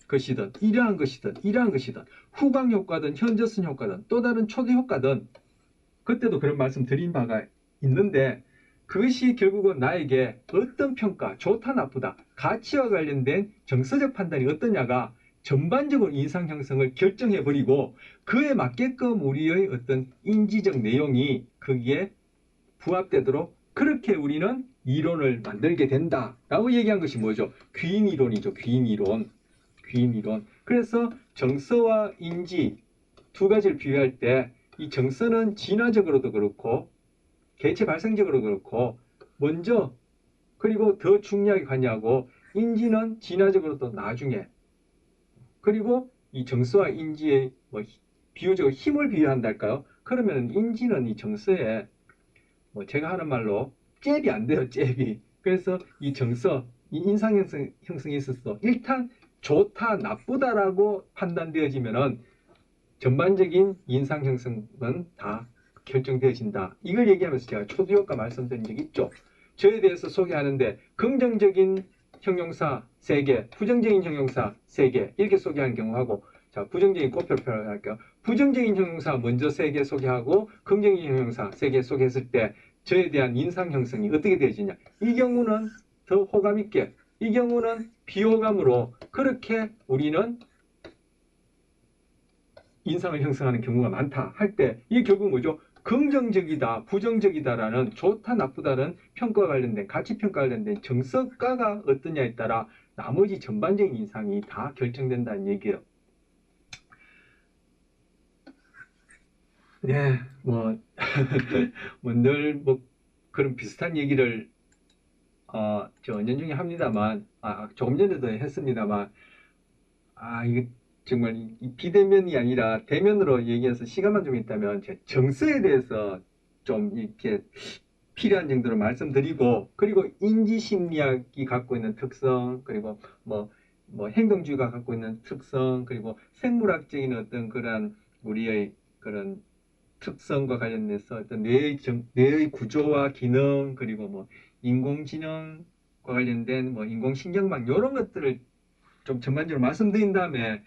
것이든 후광 효과든 현저성 효과든 또 다른 초대 효과든 그때도 그런 말씀 드린 바가 있는데 그것이 결국은 나에게 어떤 평가, 좋다 나쁘다, 가치와 관련된 정서적 판단이 어떠냐가 전반적으로 인상 형성을 결정해버리고 그에 맞게끔 우리의 어떤 인지적 내용이 거기에 부합되도록 그렇게 우리는 이론을 만들게 된다라고 얘기한 것이 뭐죠? 귀인이론이죠. 귀인이론. 그래서 정서와 인지 두 가지를 비교할 때 이 정서는 진화적으로도 그렇고 개체 발생적으로 그렇고 먼저 그리고 더 중요하게 관여하고 인지는 진화적으로도 나중에 그리고 이 정서와 인지의 뭐 비유적으로 힘을 비유한달까요? 그러면 인지는 이 정서에 뭐 제가 하는 말로 잽이 안 돼요. 잽이. 그래서 이 정서, 이 인상 형성이 있어서 일단 좋다 나쁘다라고 판단되어지면은 전반적인 인상 형성은 다 결정되어진다. 이걸 얘기하면서 제가 초두효과 말씀드린 적 있죠. 저에 대해서 소개하는데 긍정적인 형용사 3개, 부정적인 형용사 3개 이렇게 소개하는 경우하고 자 부정적인 꽃표를 할게요. 부정적인 형용사 먼저 3개 소개하고 긍정적인 형용사 3개 소개했을 때 저에 대한 인상 형성이 어떻게 되어지냐. 이 경우는 더 호감 있게 이 경우는 비호감으로 그렇게 우리는 인상을 형성하는 경우가 많다 할 때 이게 결국 뭐죠? 긍정적이다, 부정적이다라는 좋다, 나쁘다는 평가와 관련된 가치평가 관련된 정서가가 어떠냐에 따라 나머지 전반적인 인상이 다 결정된다는 얘기예요. 네, 뭐 늘 뭐 그런 비슷한 얘기를 저 언년 중에 합니다만 조금 전에도 했습니다만 이게 정말 이 비대면이 아니라 대면으로 얘기해서 시간만 좀 있다면 제 정서에 대해서 좀 이렇게 필요한 정도로 말씀드리고 그리고 인지심리학이 갖고 있는 특성 그리고 뭐 행동주의가 갖고 있는 특성 그리고 생물학적인 어떤 그런 우리의 그런 특성과 관련돼서 어떤 뇌의 구조와 기능 그리고 뭐 인공지능과 관련된 뭐 인공신경망 이런 것들을 좀 전반적으로 말씀드린 다음에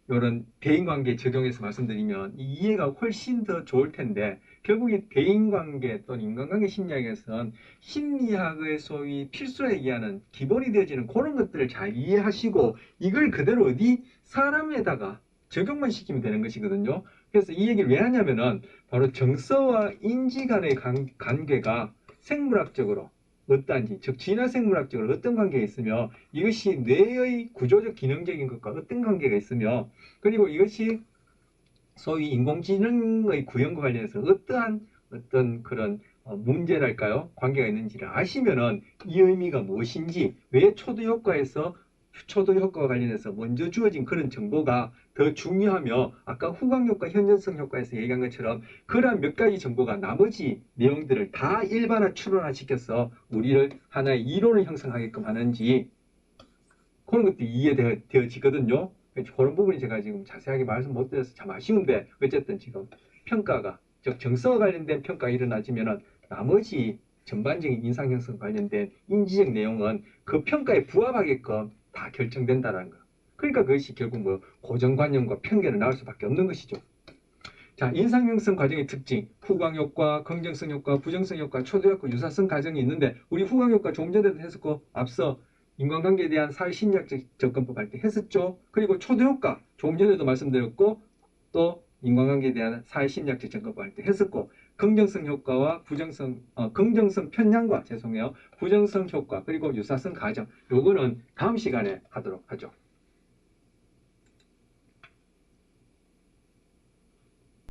이런 대인관계 적용해서 말씀드리면 이 이해가 훨씬 더 좋을 텐데 결국 이 대인관계 또는 인간관계 심리학에서는 심리학의 소위 필수로 얘기하는 기본이 되어지는 그런 것들을 잘 이해하시고 이걸 그대로 어디 사람에다가 적용만 시키면 되는 것이거든요. 그래서 이 얘기를 왜 하냐면은 바로 정서와 인지 간의 관계가 생물학적으로 어떠한지, 즉 진화생물학적으로 어떤 관계가 있으며 이것이 뇌의 구조적 기능적인 것과 어떤 관계가 있으며 그리고 이것이 소위 인공지능의 구현과 관련해서 어떠한 어떤 그런 문제랄까요? 관계가 있는지를 아시면은 이 의미가 무엇인지 왜 초도 효과에서 초도 효과와 관련해서 먼저 주어진 그런 정보가 더 중요하며 아까 후광 효과, 현전성 효과에서 얘기한 것처럼 그러한 몇 가지 정보가 나머지 내용들을 다 일반화, 추론화 시켜서 우리를 하나의 이론을 형성하게끔 하는지 그런 것도 이해되어지거든요. 그런 부분이 제가 지금 자세하게 말씀 못 드려서 참 아쉬운데 어쨌든 지금 평가가 즉 정서와 관련된 평가가 일어나지면은 나머지 전반적인 인상 형성 관련된 인지적 내용은 그 평가에 부합하게끔 다 결정된다는 거. 그러니까 그것이 결국 뭐 고정관념과 편견을 낳을 수밖에 없는 것이죠. 자, 인상 형성 과정의 특징, 후광 효과, 긍정성 효과, 부정성 효과, 초도 효과, 유사성 과정이 있는데 우리 후광 효과 조금 전에도 했었고 앞서 인간관계에 대한 사회심리학적 접근법 할 때 했었죠. 그리고 초도 효과 조금 전에도 말씀드렸고 또 인간관계에 대한 사회심리학적 접근법 할 때 했었고 긍정성 효과와 긍정성 편향과 부정성 효과 그리고 유사성 과정 요거는 다음 시간에 하도록 하죠.